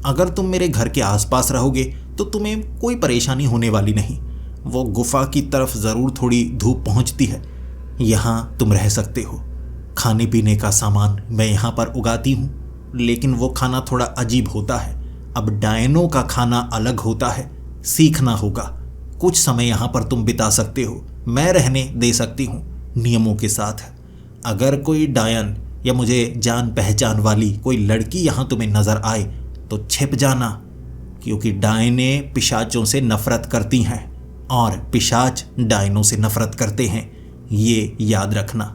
अगर तुम मेरे घर के आसपास रहोगे तो तुम्हें कोई परेशानी होने वाली नहीं। वो गुफा की तरफ जरूर थोड़ी धूप पहुंचती है, यहां तुम रह सकते हो। खाने पीने का सामान मैं यहां पर उगाती हूं, लेकिन वो खाना थोड़ा अजीब होता है। अब डायनों का खाना अलग होता है, सीखना होगा। कुछ समय यहां पर तुम बिता सकते हो, मैं रहने दे सकती हूं नियमों के साथ। अगर कोई डायन या मुझे जान पहचान वाली कोई लड़की यहां तुम्हें नजर आए तो छिप जाना, क्योंकि डायनें पिशाचों से नफरत करती हैं और पिशाच डायनों से नफरत करते हैं, ये याद रखना।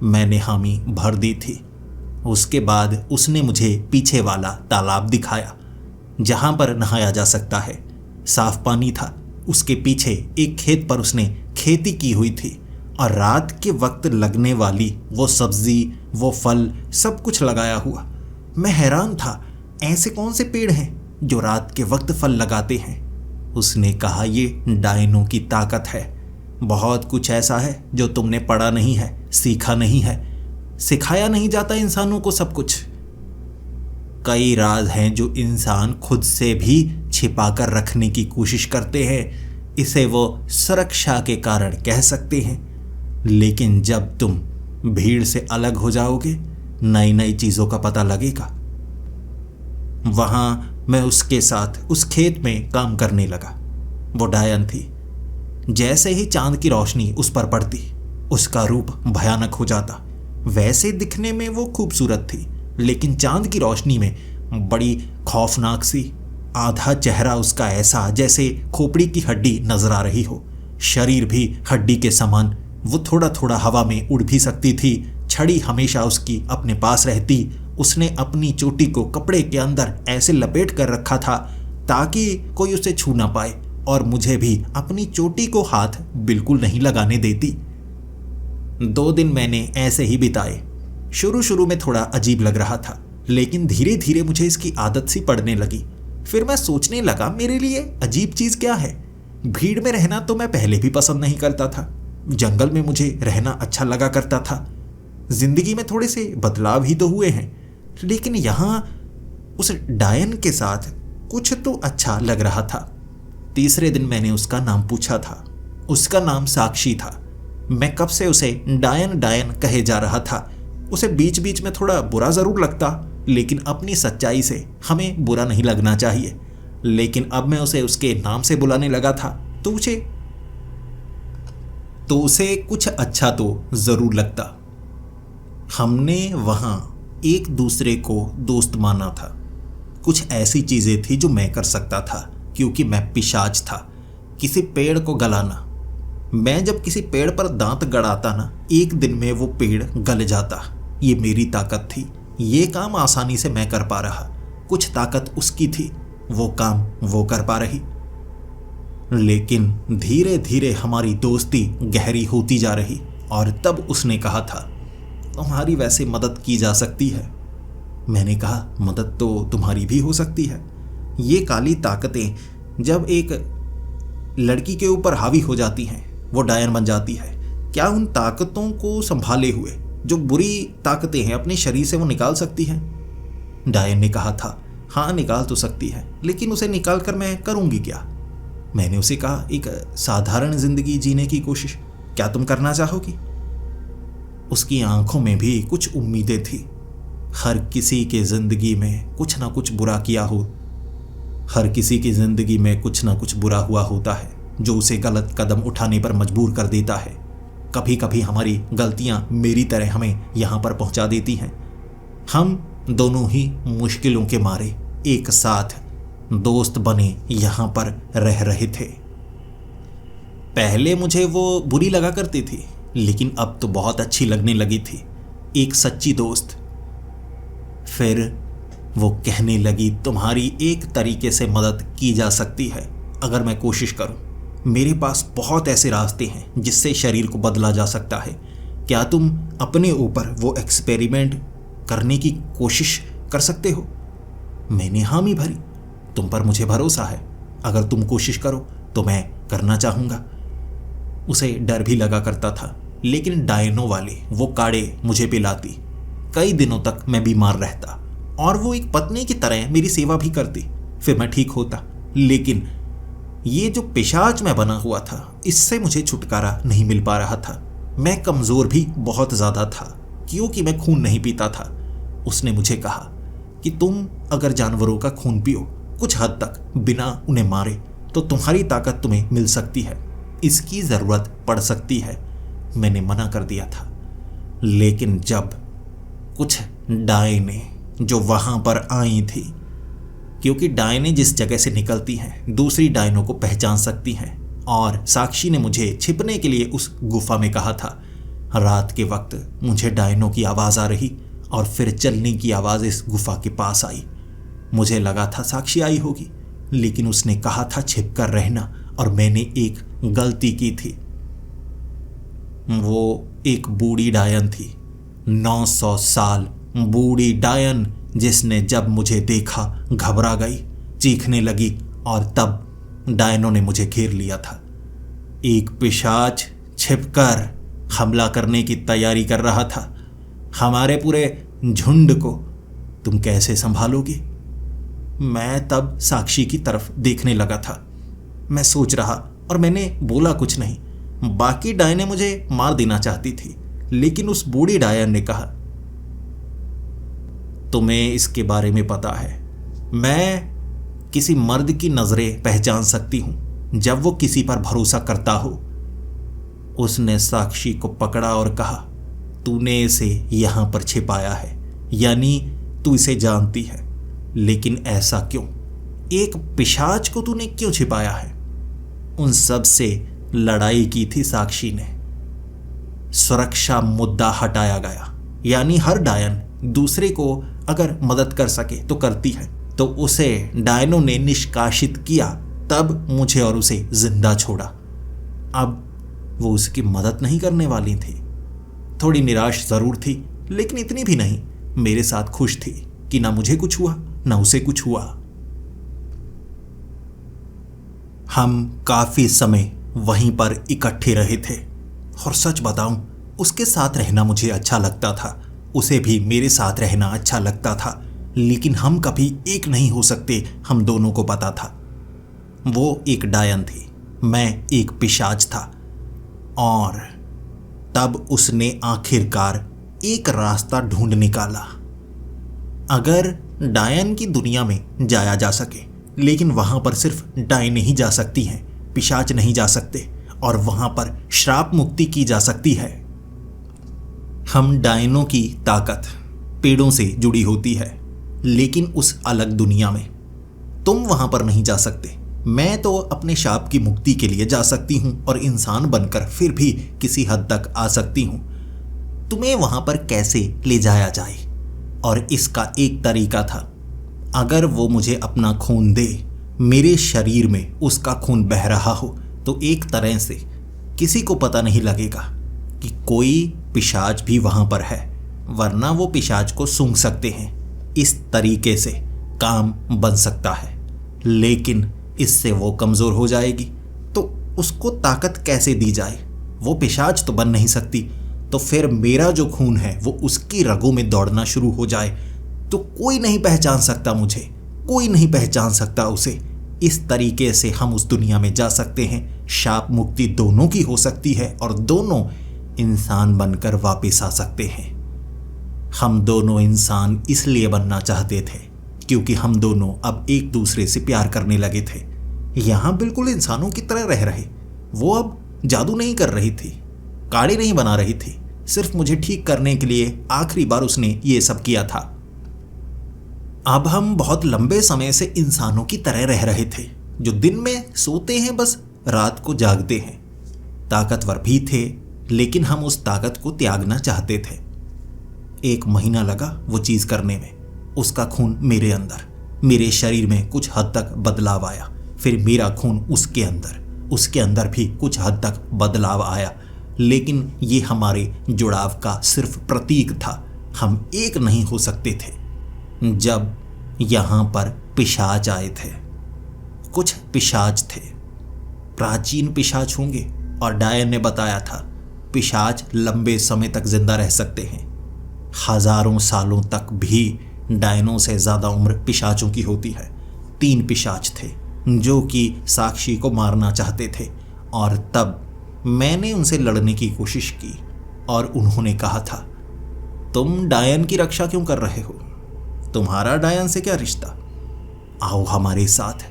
मैंने हामी भर दी थी। उसके बाद उसने मुझे पीछे वाला तालाब दिखाया जहां पर नहाया जा सकता है। साफ पानी था। उसके पीछे एक खेत पर उसने खेती की हुई थी और रात के वक्त लगने वाली वो सब्जी, वो फल, सब कुछ लगाया हुआ। मैं हैरान था, ऐसे कौन से पेड़ हैं जो रात के वक्त फल लगाते हैं? उसने कहा, ये डायनों की ताकत है। बहुत कुछ ऐसा है जो तुमने पढ़ा नहीं है, सीखा नहीं है, सिखाया नहीं जाता इंसानों को सब कुछ। कई राज हैं जो इंसान खुद से भी छिपा कर रखने की कोशिश करते हैं। इसे वो सुरक्षा के कारण कह सकते हैं, लेकिन जब तुम भीड़ से अलग हो जाओगे, नई नई चीजों का पता लगेगा। वहां मैं उसके साथ उस खेत में काम करने लगा। वो डायन थी। जैसे ही चांद की रोशनी उस पर पड़ती, उसका रूप भयानक हो जाता। वैसे दिखने में वो खूबसूरत थी, लेकिन चांद की रोशनी में बड़ी खौफनाक सी। आधा चेहरा उसका ऐसा जैसे खोपड़ी की हड्डी नजर आ रही हो, शरीर भी हड्डी के समान। वो थोड़ा थोड़ा हवा में उड़ भी सकती थी। छड़ी हमेशा उसकी अपने पास रहती। उसने अपनी चोटी को कपड़े के अंदर ऐसे लपेट कर रखा था ताकि कोई उसे छू ना पाए, और मुझे भी अपनी चोटी को हाथ बिल्कुल नहीं लगाने देती। 2 दिन मैंने ऐसे ही बिताए। शुरू शुरू में थोड़ा अजीब लग रहा था, लेकिन धीरे धीरे मुझे इसकी आदत सी पड़ने लगी। फिर मैं सोचने लगा, मेरे लिए अजीब चीज क्या है? भीड़ में रहना तो मैं पहले भी पसंद नहीं करता था। जंगल में मुझे रहना अच्छा लगा करता था। जिंदगी में थोड़े से बदलाव ही तो हुए हैं, लेकिन यहां उस डायन के साथ कुछ तो अच्छा लग रहा था। तीसरे दिन मैंने उसका नाम पूछा था। उसका नाम साक्षी था। मैं कब से उसे डायन डायन कहे जा रहा था। उसे बीच बीच में थोड़ा बुरा जरूर लगता, लेकिन अपनी सच्चाई से हमें बुरा नहीं लगना चाहिए। लेकिन अब मैं उसे उसके नाम से बुलाने लगा था तो उसे कुछ अच्छा तो जरूर लगता। हमने वहां एक दूसरे को दोस्त माना था। कुछ ऐसी चीजें थी जो मैं कर सकता था, क्योंकि मैं पिशाच था। किसी पेड़ को गलाना, मैं जब किसी पेड़ पर दांत गड़ाता ना, एक दिन में वो पेड़ गल जाता। ये मेरी ताकत थी। ये काम आसानी से मैं कर पा रहा। कुछ ताकत उसकी थी, वो काम वो कर पा रही। लेकिन धीरे धीरे हमारी दोस्ती गहरी होती जा रही, और तब उसने कहा था, तुम्हारी वैसे मदद की जा सकती है। मैंने कहा, मदद तो तुम्हारी भी हो सकती है। ये काली ताकतें जब एक लड़की के ऊपर हावी हो जाती हैं, वो डायन बन जाती है। क्या उन ताकतों को संभाले हुए जो बुरी ताकतें हैं अपने शरीर से वो निकाल सकती हैं? डायन ने कहा था, हाँ निकाल तो सकती है, लेकिन उसे निकाल कर मैं करूंगी क्या? मैंने उसे कहा, एक साधारण जिंदगी जीने की कोशिश क्या तुम करना चाहोगी? उसकी आंखों में भी कुछ उम्मीदें थी। हर किसी के जिंदगी में कुछ ना कुछ बुरा किया हो, हर किसी की जिंदगी में कुछ ना कुछ बुरा हुआ होता है जो उसे गलत कदम उठाने पर मजबूर कर देता है। कभी कभी हमारी गलतियां मेरी तरह हमें यहां पर पहुंचा देती हैं। हम दोनों ही मुश्किलों के मारे एक साथ दोस्त बने यहां पर रह रहे थे। पहले मुझे वो बुरी लगा करती थी, लेकिन अब तो बहुत अच्छी लगने लगी थी। एक सच्ची दोस्त। फिर वो कहने लगी, तुम्हारी एक तरीके से मदद की जा सकती है अगर मैं कोशिश करूं। मेरे पास बहुत ऐसे रास्ते हैं जिससे शरीर को बदला जा सकता है। क्या तुम अपने ऊपर वो एक्सपेरिमेंट करने की कोशिश कर सकते हो? मैंने हामी भरी। तुम पर मुझे भरोसा है। अगर तुम कोशिश करो तो मैं करना चाहूँगा। उसे डर भी लगा करता था, लेकिन डायनो वाले वो काढ़े मुझे पिलाती। कई दिनों तक मैं बीमार रहता और वो एक पत्नी की तरह मेरी सेवा भी करती। फिर मैं ठीक होता। लेकिन ये जो पिशाच मैं बना हुआ था, इससे मुझे छुटकारा नहीं मिल पा रहा था। मैं कमज़ोर भी बहुत ज़्यादा था क्योंकि मैं खून नहीं पीता था। उसने मुझे कहा कि तुम अगर जानवरों का खून पियो कुछ हद तक बिना उन्हें मारे तो तुम्हारी ताकत तुम्हें मिल सकती है। इसकी ज़रूरत पड़ सकती है। मैंने मना कर दिया था। लेकिन जब कुछ डायने जो वहाँ पर आई थी, क्योंकि डायने जिस जगह से निकलती हैं दूसरी डायनों को पहचान सकती हैं, और साक्षी ने मुझे छिपने के लिए उस गुफा में कहा था। रात के वक्त मुझे डायनों की आवाज़ आ रही और फिर चलने की आवाज़ इस गुफा के पास आई। मुझे लगा था साक्षी आई होगी, लेकिन उसने कहा था छिप कर रहना, और मैंने एक गलती की थी। वो एक बूढ़ी डायन थी, 900 साल बूढ़ी डायन, जिसने जब मुझे देखा घबरा गई, चीखने लगी, और तब डायनों ने मुझे घेर लिया था। एक पिशाच छिपकर हमला करने की तैयारी कर रहा था। हमारे पूरे झुंड को तुम कैसे संभालोगे? मैं तब साक्षी की तरफ देखने लगा था। मैं सोच रहा और मैंने बोला कुछ नहीं। बाकी डायने मुझे मार देना चाहती थी, लेकिन उस बूढ़ी डायन ने कहा, तुम्हें इसके बारे में पता है। मैं किसी मर्द की नजरें पहचान सकती हूं जब वो किसी पर भरोसा करता हो। उसने साक्षी को पकड़ा और कहा, तूने इसे यहां पर छिपाया है, यानी तू इसे जानती है। लेकिन ऐसा क्यों? एक पिशाच को तूने क्यों छिपाया है? उन सब से लड़ाई की थी साक्षी ने। सुरक्षा मुद्दा हटाया गया, यानी हर डायन दूसरे को अगर मदद कर सके तो करती है। तो उसे डायनों ने निष्कासित किया, तब मुझे और उसे जिंदा छोड़ा। अब वो उसकी मदद नहीं करने वाली थी। थोड़ी निराश जरूर थी, लेकिन इतनी भी नहीं। मेरे साथ खुश थी कि ना मुझे कुछ हुआ ना उसे कुछ हुआ। हम काफी समय वहीं पर इकट्ठे रहे थे, और सच बताऊं उसके साथ रहना मुझे अच्छा लगता था, उसे भी मेरे साथ रहना अच्छा लगता था। लेकिन हम कभी एक नहीं हो सकते, हम दोनों को पता था। वो एक डायन थी, मैं एक पिशाच था, और तब उसने आखिरकार एक रास्ता ढूंढ निकाला। अगर डायन की दुनिया में जाया जा सके, लेकिन वहां पर सिर्फ डायनें ही जा सकती हैं, पिशाच नहीं जा सकते, और वहां पर श्राप मुक्ति की जा सकती है। हम डायनों की ताकत पेड़ों से जुड़ी होती है, लेकिन उस अलग दुनिया में तुम वहां पर नहीं जा सकते। मैं तो अपने शाप की मुक्ति के लिए जा सकती हूं और इंसान बनकर फिर भी किसी हद तक आ सकती हूं। तुम्हें वहां पर कैसे ले जाया जाए? और इसका एक तरीका था, अगर वो मुझे अपना खून दे, मेरे शरीर में उसका खून बह रहा हो, तो एक तरह से किसी को पता नहीं लगेगा कि कोई पिशाच भी वहां पर है, वरना वो पिशाच को सूंघ सकते हैं। इस तरीके से काम बन सकता है, लेकिन इससे वो कमज़ोर हो जाएगी, तो उसको ताकत कैसे दी जाए? वो पिशाच तो बन नहीं सकती, तो फिर मेरा जो खून है वो उसकी रगों में दौड़ना शुरू हो जाए, तो कोई नहीं पहचान सकता मुझे, कोई नहीं पहचान सकता उसे। इस तरीके से हम उस दुनिया में जा सकते हैं। शाप मुक्ति दोनों की हो सकती है और दोनों इंसान बनकर वापस आ सकते हैं। हम दोनों इंसान इसलिए बनना चाहते थे क्योंकि हम दोनों अब एक दूसरे से प्यार करने लगे थे। यहाँ बिल्कुल इंसानों की तरह रह रहे। वो अब जादू नहीं कर रही थी, काढ़े नहीं बना रही थी, सिर्फ मुझे ठीक करने के लिए आखिरी बार उसने ये सब किया था। अब हम बहुत लंबे समय से इंसानों की तरह रह रहे थे, जो दिन में सोते हैं बस रात को जागते हैं। ताकतवर भी थे, लेकिन हम उस ताकत को त्यागना चाहते थे। 1 महीना लगा वो चीज़ करने में। उसका खून मेरे अंदर, मेरे शरीर में कुछ हद तक बदलाव आया। फिर मेरा खून उसके अंदर भी कुछ हद तक बदलाव आया। लेकिन ये हमारे जुड़ाव का सिर्फ प्रतीक था। हम एक नहीं हो सकते थे। जब यहाँ पर पिशाच आए थे, कुछ पिशाच थे, प्राचीन पिशाच होंगे। और डायन ने बताया था पिशाच लंबे समय तक जिंदा रह सकते हैं। हजारों सालों तक भी डायनों से ज़्यादा उम्र पिशाचों की होती है। 3 पिशाच थे जो कि साक्षी को मारना चाहते थे, और तब मैंने उनसे लड़ने की कोशिश की और उन्होंने कहा था, तुम डायन की रक्षा क्यों कर रहे हो? तुम्हारा डायन से क्या रिश्ता? आओ हमारे साथ।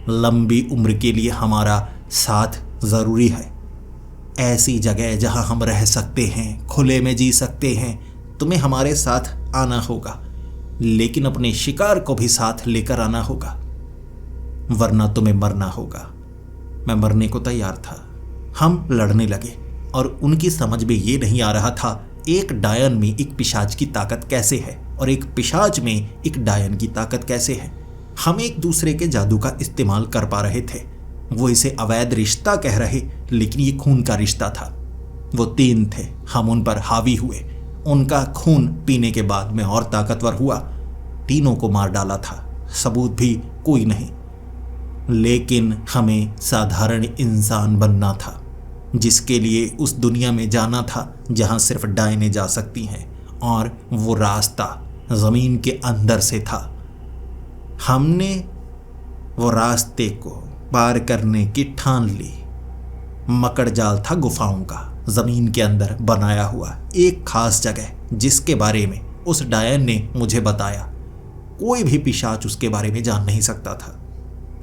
लंबी उम्र के लिए हमारा साथ ज़रूरी है। ऐसी जगह जहां हम रह सकते हैं, खुले में जी सकते हैं, तुम्हें हमारे साथ आना होगा। लेकिन अपने शिकार को भी साथ लेकर आना होगा, वरना तुम्हें मरना होगा। मैं मरने को तैयार था। हम लड़ने लगे और उनकी समझ में ये नहीं आ रहा था एक डायन में एक पिशाच की ताकत कैसे है और एक पिशाच में एक डायन की ताकत कैसे है। हम एक दूसरे के जादू का इस्तेमाल कर पा रहे थे। वो इसे अवैध रिश्ता कह रहे, लेकिन ये खून का रिश्ता था। वो 3 थे, हम उन पर हावी हुए। उनका खून पीने के बाद मैं और ताकतवर हुआ। तीनों को मार डाला था, सबूत भी कोई नहीं। लेकिन हमें साधारण इंसान बनना था, जिसके लिए उस दुनिया में जाना था जहां सिर्फ डायनें जा सकती हैं, और वो रास्ता जमीन के अंदर से था। हमने वो रास्ते को पार करने की ठान ली। मकड़ जाल था गुफाओं का, जमीन के अंदर बनाया हुआ एक खास जगह, जिसके बारे में उस डायन ने मुझे बताया। कोई भी पिशाच उसके बारे में जान नहीं सकता था।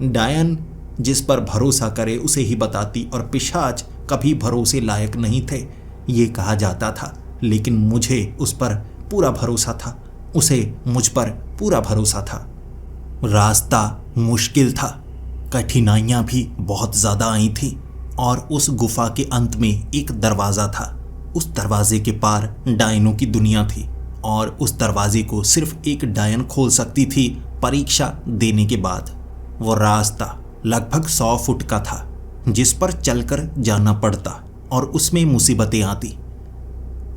डायन जिस पर भरोसा करे उसे ही बताती, और पिशाच कभी भरोसे लायक नहीं थे, ये कहा जाता था। लेकिन मुझे उस पर पूरा भरोसा था, उसे मुझ पर पूरा भरोसा था। रास्ता मुश्किल था, कठिनाइयां भी बहुत ज़्यादा आई थी, और उस गुफा के अंत में एक दरवाज़ा था। उस दरवाजे के पार डायनों की दुनिया थी, और उस दरवाजे को सिर्फ एक डायन खोल सकती थी परीक्षा देने के बाद। वो रास्ता लगभग 100 फुट का था, जिस पर चलकर जाना पड़ता, और उसमें मुसीबतें आती।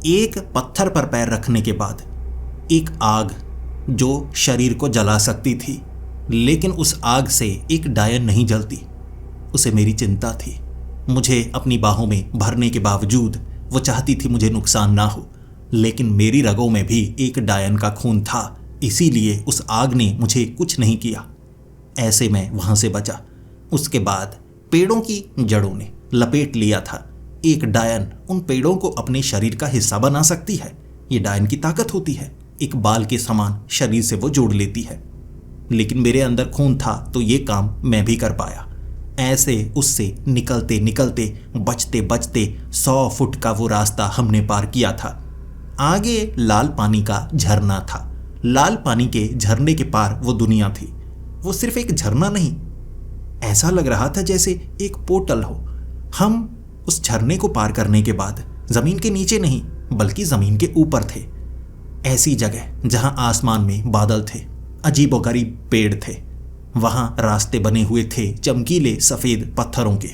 एक पत्थर पर पैर रखने के बाद एक आग जो शरीर को जला सकती थी, लेकिन उस आग से एक डायन नहीं जलती। उसे मेरी चिंता थी। मुझे अपनी बाहों में भरने के बावजूद वो चाहती थी मुझे नुकसान ना हो, लेकिन मेरी रगों में भी एक डायन का खून था, इसीलिए उस आग ने मुझे कुछ नहीं किया। ऐसे मैं वहां से बचा। उसके बाद पेड़ों की जड़ों ने लपेट लिया था। एक डायन उन पेड़ों को अपने शरीर का हिस्सा बना सकती है। ये डायन की ताकत होती है। एक बाल के समान शरीर से वो जोड़ लेती है। लेकिन मेरे अंदर खून था, तो ये काम मैं भी कर पाया। ऐसे उससे निकलते निकलते, बचते बचते 100 फुट का वो रास्ता हमने पार किया था। आगे लाल पानी का झरना था। लाल पानी के झरने के पार वो दुनिया थी। वो सिर्फ एक झरना नहीं, ऐसा लग रहा था जैसे एक पोर्टल हो। हम उस झरने को पार करने के बाद जमीन के नीचे नहीं, बल्कि जमीन के ऊपर थे। ऐसी जगह जहां आसमान में बादल थे, अजीबोगरीब पेड़ थे। वहां रास्ते बने हुए थे चमकीले सफेद पत्थरों के।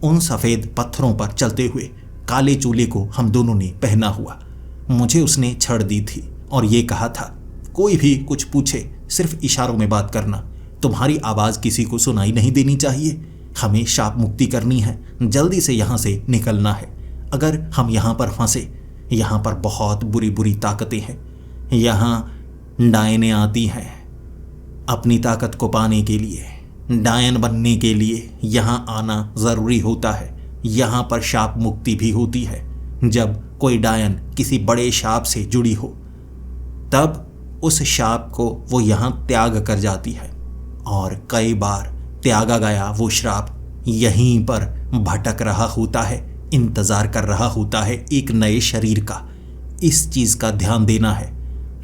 उन सफेद पत्थरों पर चलते हुए काले चूले को हम दोनों ने पहना हुआ। मुझे उसने छड़ दी थी और ये कहा था, कोई भी कुछ पूछे सिर्फ इशारों में बात करना। तुम्हारी आवाज किसी को सुनाई नहीं देनी चाहिए। हमें शाप मुक्ति करनी है, जल्दी से यहाँ से निकलना है। अगर हम यहाँ पर फंसे, यहाँ पर बहुत बुरी बुरी ताकतें हैं। यहाँ डायनें आती हैं अपनी ताकत को पाने के लिए। डायन बनने के लिए यहाँ आना ज़रूरी होता है। यहाँ पर शाप मुक्ति भी होती है। जब कोई डायन किसी बड़े शाप से जुड़ी हो, तब उस शाप को वो यहाँ त्याग कर जाती है, और कई बार त्यागा गया वो श्राप यहीं पर भटक रहा होता है, इंतज़ार कर रहा होता है एक नए शरीर का। इस चीज़ का ध्यान देना है।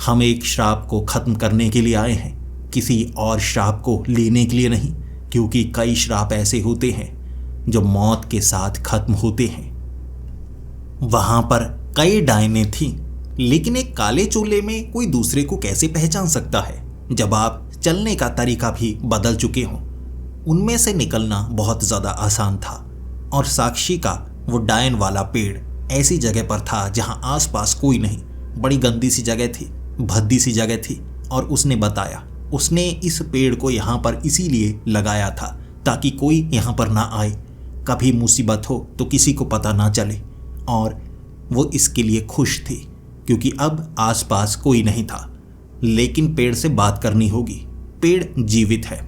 हम एक श्राप को ख़त्म करने के लिए आए हैं, किसी और श्राप को लेने के लिए नहीं, क्योंकि कई श्राप ऐसे होते हैं जो मौत के साथ खत्म होते हैं। वहां पर कई डायनें थीं, लेकिन एक काले चोले में कोई दूसरे को कैसे पहचान सकता है जब आप चलने का तरीका भी बदल चुके हों। उनमें से निकलना बहुत ज्यादा आसान था और साक्षी का वो डायन वाला पेड़ ऐसी जगह पर था जहां आसपास कोई नहीं, बड़ी गंदी सी जगह थी, भद्दी सी जगह थी। और उसने बताया उसने इस पेड़ को यहाँ पर इसीलिए लगाया था ताकि कोई यहाँ पर ना आए, कभी मुसीबत हो तो किसी को पता ना चले। और वो इसके लिए खुश थी क्योंकि अब आसपास कोई नहीं था। लेकिन पेड़ से बात करनी होगी, पेड़ जीवित है।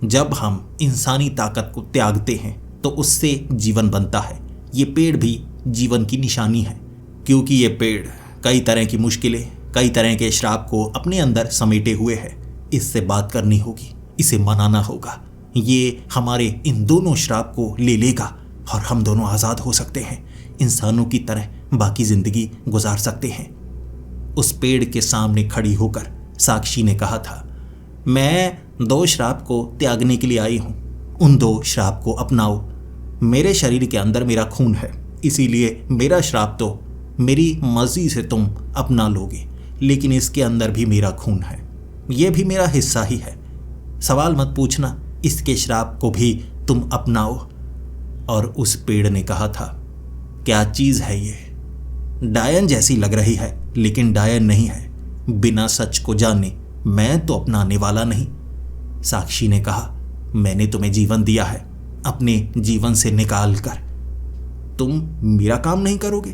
जब हम इंसानी ताकत को त्यागते हैं तो उससे जीवन बनता है। ये पेड़ भी जीवन की निशानी है क्योंकि ये पेड़ कई तरह की मुश्किलें, कई तरह के श्राप को अपने अंदर समेटे हुए है। इससे बात करनी होगी, इसे मनाना होगा। ये हमारे इन दोनों श्राप को ले लेगा और हम दोनों आज़ाद हो सकते हैं, इंसानों की तरह बाकी जिंदगी गुजार सकते हैं। उस पेड़ के सामने खड़ी होकर साक्षी ने कहा था, मैं 2 श्राप को त्यागने के लिए आई हूं। उन 2 श्राप को अपनाओ। मेरे शरीर के अंदर मेरा खून है, इसीलिए मेरा श्राप तो मेरी मर्जी से तुम अपना लोगे, लेकिन इसके अंदर भी मेरा खून है, यह भी मेरा हिस्सा ही है। सवाल मत पूछना, इसके श्राप को भी तुम अपनाओ। और उस पेड़ ने कहा था, क्या चीज है ये? डायन जैसी लग रही है लेकिन डायन नहीं है। बिना सच को जाने मैं तो अपनाने वाला नहीं। साक्षी ने कहा, मैंने तुम्हें जीवन दिया है, अपने जीवन से निकाल कर तुम मेरा काम नहीं करोगे?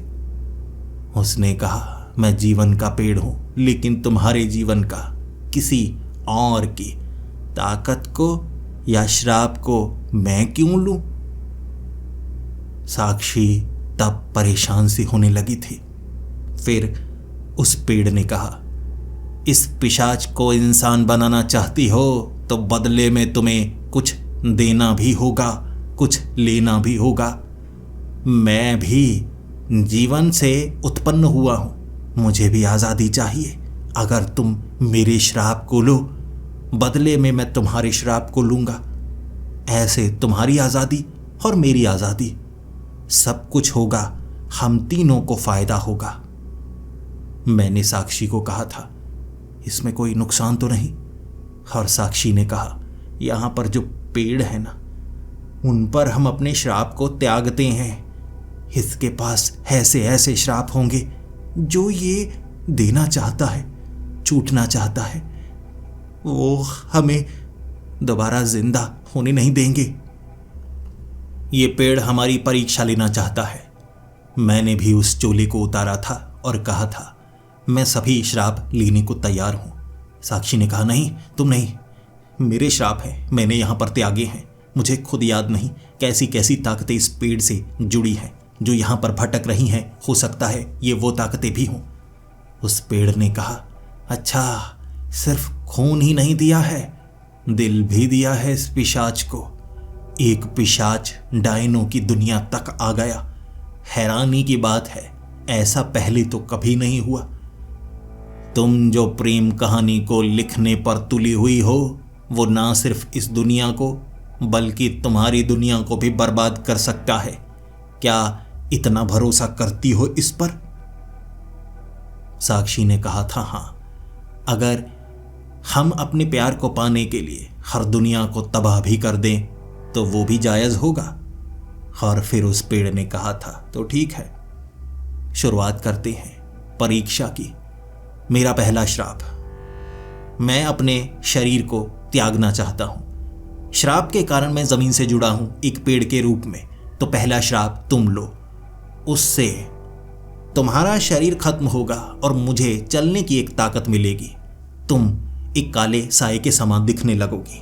उसने कहा, मैं जीवन का पेड़ हूं, लेकिन तुम्हारे जीवन का किसी और की ताकत को या श्राप को मैं क्यों लूं? साक्षी तब परेशान सी होने लगी थी। फिर उस पेड़ ने कहा, इस पिशाच को इंसान बनाना चाहती हो तो बदले में तुम्हें कुछ देना भी होगा, कुछ लेना भी होगा। मैं भी जीवन से उत्पन्न हुआ हूं, मुझे भी आज़ादी चाहिए। अगर तुम मेरे श्राप को लो, बदले में मैं तुम्हारे श्राप को लूंगा। ऐसे तुम्हारी आज़ादी और मेरी आज़ादी, सब कुछ होगा, हम तीनों को फायदा होगा। मैंने साक्षी को कहा था, इसमें कोई नुकसान तो नहीं? और साक्षी ने कहा, यहां पर जो पेड़ है ना, उन पर हम अपने श्राप को त्यागते हैं। इसके पास ऐसे ऐसे श्राप होंगे जो ये देना चाहता है, छूटना चाहता है। वो हमें दोबारा जिंदा होने नहीं देंगे। ये पेड़ हमारी परीक्षा लेना चाहता है। मैंने भी उस चोले को उतारा था और कहा था, मैं सभी श्राप लेने को तैयार हूं। साक्षी ने कहा, नहीं तुम नहीं, मेरे श्राप हैं, मैंने यहां पर त्यागे हैं। मुझे खुद याद नहीं कैसी कैसी ताकतें इस पेड़ से जुड़ी हैं जो यहां पर भटक रही हैं। हो सकता है ये वो ताकतें भी हों। उस पेड़ ने कहा, अच्छा, सिर्फ खून ही नहीं दिया है, दिल भी दिया है इस पिशाच को। एक पिशाच डायनों की दुनिया तक आ गया। हैरानी की बात है, ऐसा पहले तो कभी नहीं हुआ। तुम जो प्रेम कहानी को लिखने पर तुली हुई हो, वो ना सिर्फ इस दुनिया को बल्कि तुम्हारी दुनिया को भी बर्बाद कर सकता है। क्या इतना भरोसा करती हो इस पर? साक्षी ने कहा था, हां, अगर हम अपने प्यार को पाने के लिए हर दुनिया को तबाह भी कर दें तो वो भी जायज होगा। और फिर उस पेड़ ने कहा था, तो ठीक है, शुरुआत करते हैं परीक्षा की। मेरा पहला श्राप, मैं अपने शरीर को त्यागना चाहता हूं। श्राप के कारण मैं जमीन से जुड़ा हूं एक पेड़ के रूप में। तो पहला श्राप तुम लो, उससे तुम्हारा शरीर खत्म होगा और मुझे चलने की एक ताकत मिलेगी। तुम एक काले साए के समान दिखने लगोगी।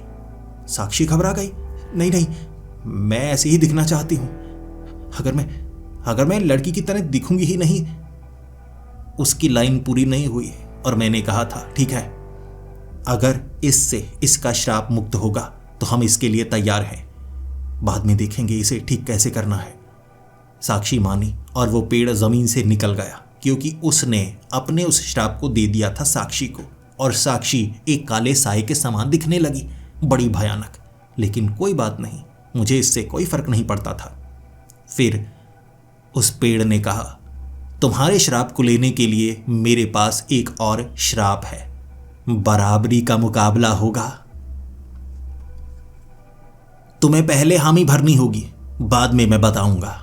साक्षी घबरा गई, नहीं नहीं, मैं ऐसे ही दिखना चाहती हूं। अगर मैं लड़की की तरह दिखूंगी ही नहीं। उसकी लाइन पूरी नहीं हुई और मैंने कहा था, ठीक है, अगर इससे इसका श्राप मुक्त होगा तो हम इसके लिए तैयार हैं, बाद में देखेंगे इसे ठीक कैसे करना है। साक्षी मानी और वो पेड़ जमीन से निकल गया क्योंकि उसने अपने उस श्राप को दे दिया था साक्षी को। और साक्षी एक काले साए के समान दिखने लगी, बड़ी भयानक। लेकिन कोई बात नहीं, मुझे इससे कोई फर्क नहीं पड़ता था। फिर उस पेड़ ने कहा, तुम्हारे श्राप को लेने के लिए मेरे पास एक और श्राप है। बराबरी का मुकाबला होगा। तुम्हें पहले हामी भरनी होगी, बाद में मैं बताऊंगा।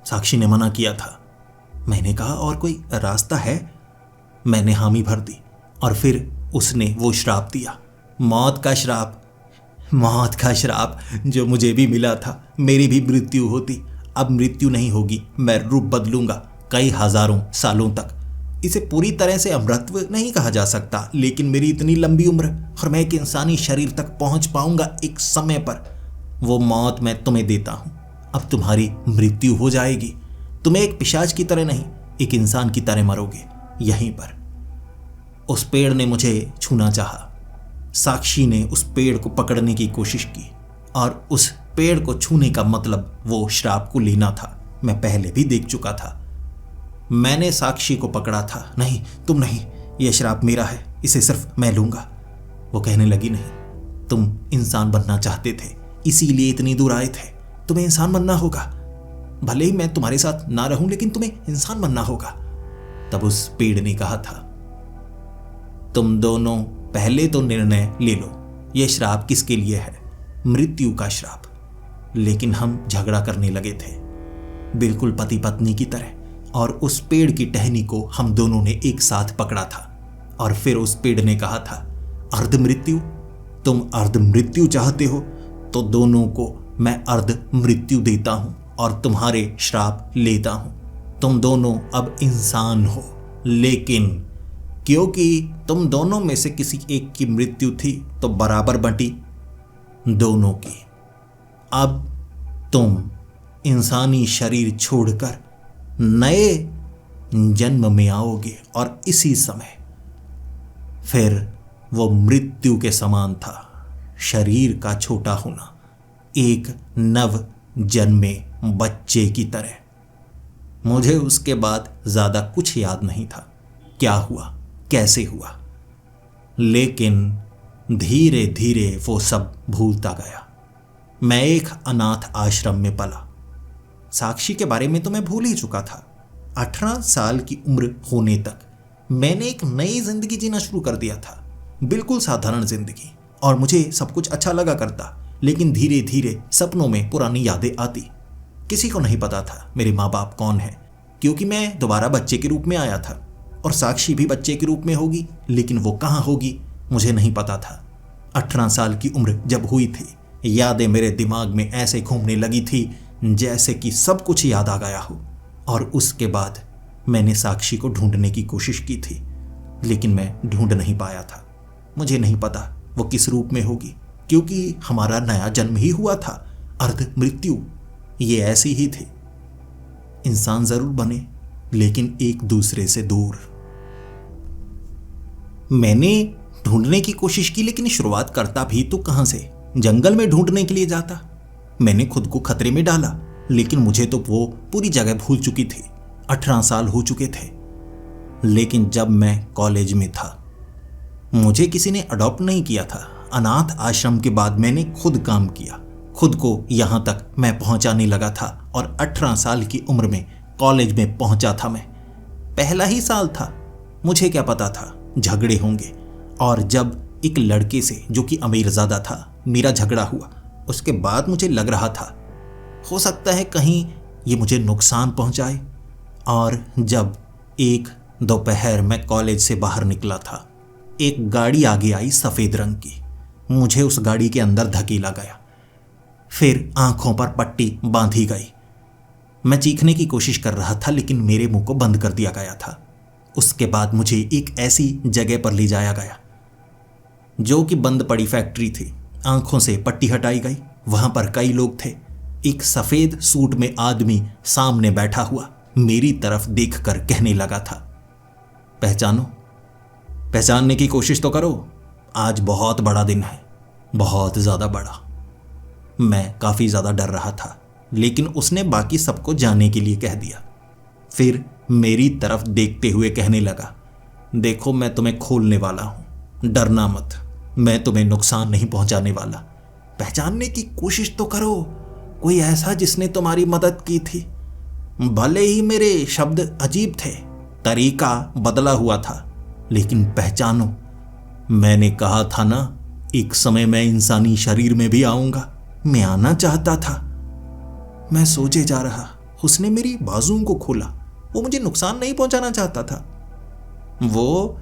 साक्षी ने मना किया था। मैंने कहा, और कोई रास्ता है? मैंने हामी भर दी और फिर उसने वो श्राप दिया, मौत का श्राप। मौत का श्राप जो मुझे भी मिला था। मेरी भी मृत्यु होती। अब मृत्यु नहीं होगी, मैं रूप बदलूंगा कई हजारों सालों तक। इसे पूरी तरह से अमरत्व नहीं कहा जा सकता, लेकिन मेरी इतनी लंबी उम्र और मैं एक इंसानी शरीर तक पहुंच पाऊंगा एक समय पर। वो मौत मैं तुम्हें देता हूं। अब तुम्हारी मृत्यु हो जाएगी। तुम्हें एक पिशाच की तरह नहीं, एक इंसान की तरह मरोगे यहीं पर। उस पेड़ ने मुझे छूना चाहा। साक्षी ने उस पेड़ को पकड़ने की कोशिश की और उस पेड़ को छूने का मतलब वो श्राप को लेना था। मैं पहले भी देख चुका था। मैंने साक्षी को पकड़ा था। नहीं, तुम नहीं, यह श्राप मेरा है, इसे सिर्फ मैं लूंगा। वो कहने लगी, नहीं, तुम इंसान बनना चाहते थे, इसीलिए इतनी दूर आए थे। तुम्हें इंसान बनना होगा। भले ही मैं तुम्हारे साथ ना रहूं, लेकिन तुम्हें इंसान बनना होगा। तब उस पेड़ ने कहा था, तुम दोनों पहले तो निर्णय ले लो, यह श्राप किसके लिए है? मृत्यु का श्राप। लेकिन हम झगड़ा करने लगे थे, बिल्कुल पति पत्नी की तरह, और उस पेड़ की टहनी को हम दोनों ने एक साथ पकड़ा था। और फिर उस पेड़ ने कहा था, अर्ध मृत्यु, तुम अर्ध मृत्यु चाहते हो तो दोनों को मैं अर्ध मृत्यु देता हूं और तुम्हारे श्राप लेता हूं। तुम दोनों अब इंसान हो, लेकिन क्योंकि तुम दोनों में से किसी एक की मृत्यु थी तो बराबर बंटी दोनों की। अब तुम इंसानी शरीर छोड़कर नए जन्म में आओगे और इसी समय फिर वो मृत्यु के समान था, शरीर का छोटा होना, एक नव जन्मे बच्चे की तरह। मुझे उसके बाद ज्यादा कुछ याद नहीं था, क्या हुआ, कैसे हुआ, लेकिन धीरे धीरे वो सब भूलता गया। मैं एक अनाथ आश्रम में पला। साक्षी के बारे में तो मैं भूल ही चुका था। 18 साल की उम्र होने तक मैंने एक नई जिंदगी जीना शुरू कर दिया था, बिल्कुल साधारण जिंदगी, और मुझे सब कुछ अच्छा लगा करता। लेकिन धीरे धीरे सपनों में पुरानी यादें आती। किसी को नहीं पता था मेरे माँ बाप कौन है, क्योंकि मैं दोबारा बच्चे के रूप में आया था और साक्षी भी बच्चे के रूप में होगी, लेकिन वो कहाँ होगी मुझे नहीं पता था। 18 साल की उम्र जब हुई थी, यादें मेरे दिमाग में ऐसे घूमने लगी थी जैसे कि सब कुछ याद आ गया हो। और उसके बाद मैंने साक्षी को ढूंढने की कोशिश की थी, लेकिन मैं ढूंढ नहीं पाया था। मुझे नहीं पता वो किस रूप में होगी, क्योंकि हमारा नया जन्म ही हुआ था। अर्ध मृत्यु ये ऐसी ही थी। इंसान जरूर बने, लेकिन एक दूसरे से दूर। मैंने ढूंढने की कोशिश की, लेकिन शुरुआत करता भी तो कहां से? जंगल में ढूंढने के लिए जाता। मैंने खुद को खतरे में डाला, लेकिन मुझे तो वो पूरी जगह भूल चुकी थी। 18 साल हो चुके थे। लेकिन जब मैं कॉलेज में था, मुझे किसी ने अडॉप्ट नहीं किया था। अनाथ आश्रम के बाद मैंने खुद काम किया, खुद को यहां तक मैं पहुंचाने लगा था, और 18 साल की उम्र में कॉलेज में पहुंचा था मैं। पहला ही साल था, मुझे क्या पता था झगड़े होंगे। और जब एक लड़के से जो कि अमीरजादा था मेरा झगड़ा हुआ, उसके बाद मुझे लग रहा था हो सकता है कहीं ये मुझे नुकसान पहुंचाए। और जब एक दोपहर मैं कॉलेज से बाहर निकला था, एक गाड़ी आगे आई सफ़ेद रंग की। मुझे उस गाड़ी के अंदर धकेला गया, फिर आंखों पर पट्टी बांधी गई। मैं चीखने की कोशिश कर रहा था, लेकिन मेरे मुंह को बंद कर दिया गया था। उसके बाद मुझे एक ऐसी जगह पर ले जाया गया जो कि बंद पड़ी फैक्ट्री थी। आंखों से पट्टी हटाई गई। वहां पर कई लोग थे। एक सफेद सूट में आदमी सामने बैठा हुआ मेरी तरफ देखकर कहने लगा था, पहचानो, पहचानने की कोशिश तो करो, आज बहुत बड़ा दिन है, बहुत ज्यादा बड़ा। मैं काफी ज्यादा डर रहा था, लेकिन उसने बाकी सबको जाने के लिए कह दिया। फिर मेरी तरफ देखते हुए कहने लगा, देखो मैं तुम्हें खोलने वाला हूं, डरना मत, मैं तुम्हें नुकसान नहीं पहुंचाने वाला। पहचानने की कोशिश तो करो, कोई ऐसा जिसने तुम्हारी मदद की थी। भले ही मेरे शब्द अजीब थे, तरीका बदला हुआ था, लेकिन पहचानो, मैंने कहा था ना, एक समय मैं इंसानी शरीर में भी आऊंगा। मैं आना चाहता था। मैं सोचे जा रहा। उसने मेरी बाजुओं को खोला। वो मुझे नुकसान नहीं पहुंचाना चाहता था। वो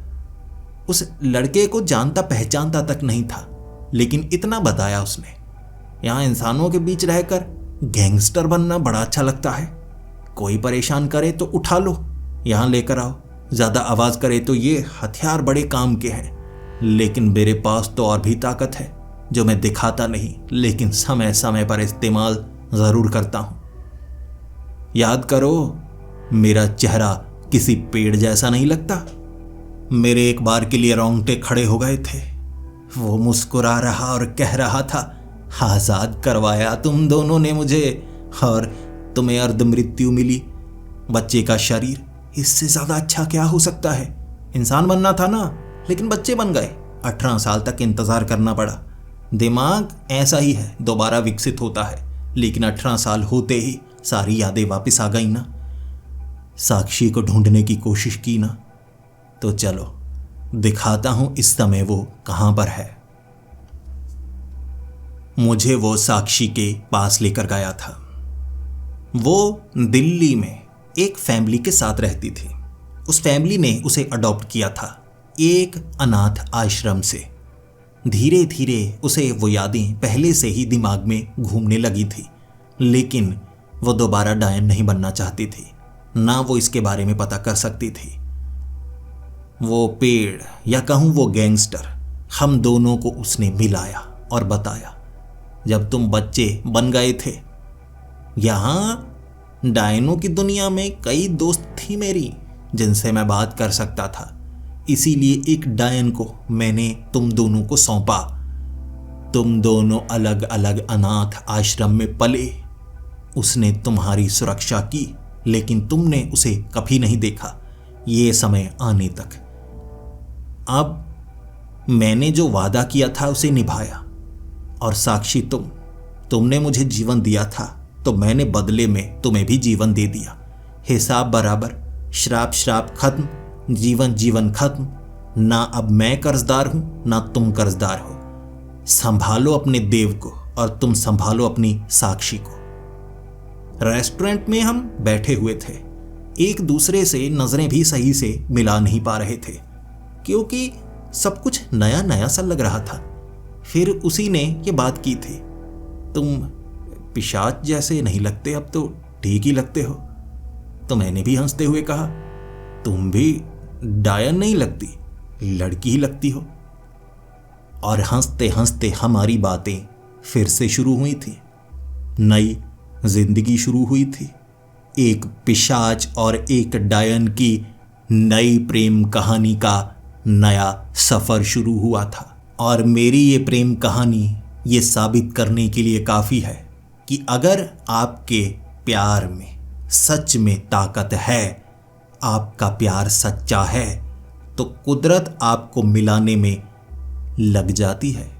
उस लड़के को जानता पहचानता तक नहीं था, लेकिन इतना बताया उसने, यहां इंसानों के बीच रहकर गैंगस्टर बनना बड़ा अच्छा लगता है। कोई परेशान करे तो उठा लो, यहां लेकर आओ। ज्यादा आवाज करे तो ये हथियार बड़े काम के हैं, लेकिन मेरे पास तो और भी ताकत है जो मैं दिखाता नहीं, लेकिन समय समय पर इस्तेमाल जरूर करता हूं। याद करो, मेरा चेहरा किसी पेड़ जैसा नहीं लगता। मेरे एक बार के लिए रोंगटे खड़े हो गए थे। वो मुस्कुरा रहा और कह रहा था, आजाद करवाया तुम दोनों ने मुझे, और तुम्हें अर्ध मृत्यु मिली। बच्चे का शरीर, इससे ज्यादा अच्छा क्या हो सकता है। इंसान बनना था ना, लेकिन बच्चे बन गए। 18 साल तक इंतजार करना पड़ा। दिमाग ऐसा ही है, दोबारा विकसित होता है, लेकिन 18 साल होते ही सारी यादें वापस आ गई ना। साक्षी को ढूंढने की कोशिश की ना, तो चलो दिखाता हूं इस समय वो कहां पर है। मुझे वो साक्षी के पास लेकर गया था। वो दिल्ली में एक फैमिली के साथ रहती थी। उस फैमिली ने उसे अडॉप्ट किया था एक अनाथ आश्रम से। धीरे धीरे उसे वो यादें पहले से ही दिमाग में घूमने लगी थी, लेकिन वो दोबारा डायन नहीं बनना चाहती थी, ना वो इसके बारे में पता कर सकती थी। वो पेड़ या कहूं वो गैंगस्टर, हम दोनों को उसने मिलाया और बताया, जब तुम बच्चे बन गए थे। यहां डायनों की दुनिया में कई दोस्त थी मेरी जिनसे मैं बात कर सकता था, इसीलिए एक डायन को मैंने तुम दोनों को सौंपा। तुम दोनों अलग अलग अनाथ आश्रम में पले। उसने तुम्हारी सुरक्षा की, लेकिन तुमने उसे कभी नहीं देखा ये समय आने तक। अब मैंने जो वादा किया था उसे निभाया। और साक्षी, तुमने मुझे जीवन दिया था, तो मैंने बदले में तुम्हें भी जीवन दे दिया। हिसाब बराबर, श्राप श्राप खत्म, जीवन जीवन खत्म। ना अब मैं कर्जदार हूं, ना तुम कर्जदार हो। संभालो अपने देव को और तुम संभालो अपनी साक्षी को। रेस्टोरेंट में हम बैठे हुए थे। एक दूसरे से नजरें भी सही से मिला नहीं पा रहे थे, क्योंकि सब कुछ नया नया सा लग रहा था। फिर उसी ने ये बात की थी, तुम पिशाच जैसे नहीं लगते, अब तो ठीक ही लगते हो। तो मैंने भी हंसते हुए कहा, तुम भी डायन नहीं लगती, लड़की ही लगती हो। और हंसते हंसते हमारी बातें फिर से शुरू हुई थी। नई जिंदगी शुरू हुई थी। एक पिशाच और एक डायन की नई प्रेम कहानी का नया सफर शुरू हुआ था। और मेरी ये प्रेम कहानी ये साबित करने के लिए काफी है कि अगर आपके प्यार में सच में ताकत है, आपका प्यार सच्चा है, तो कुदरत आपको मिलाने में लग जाती है।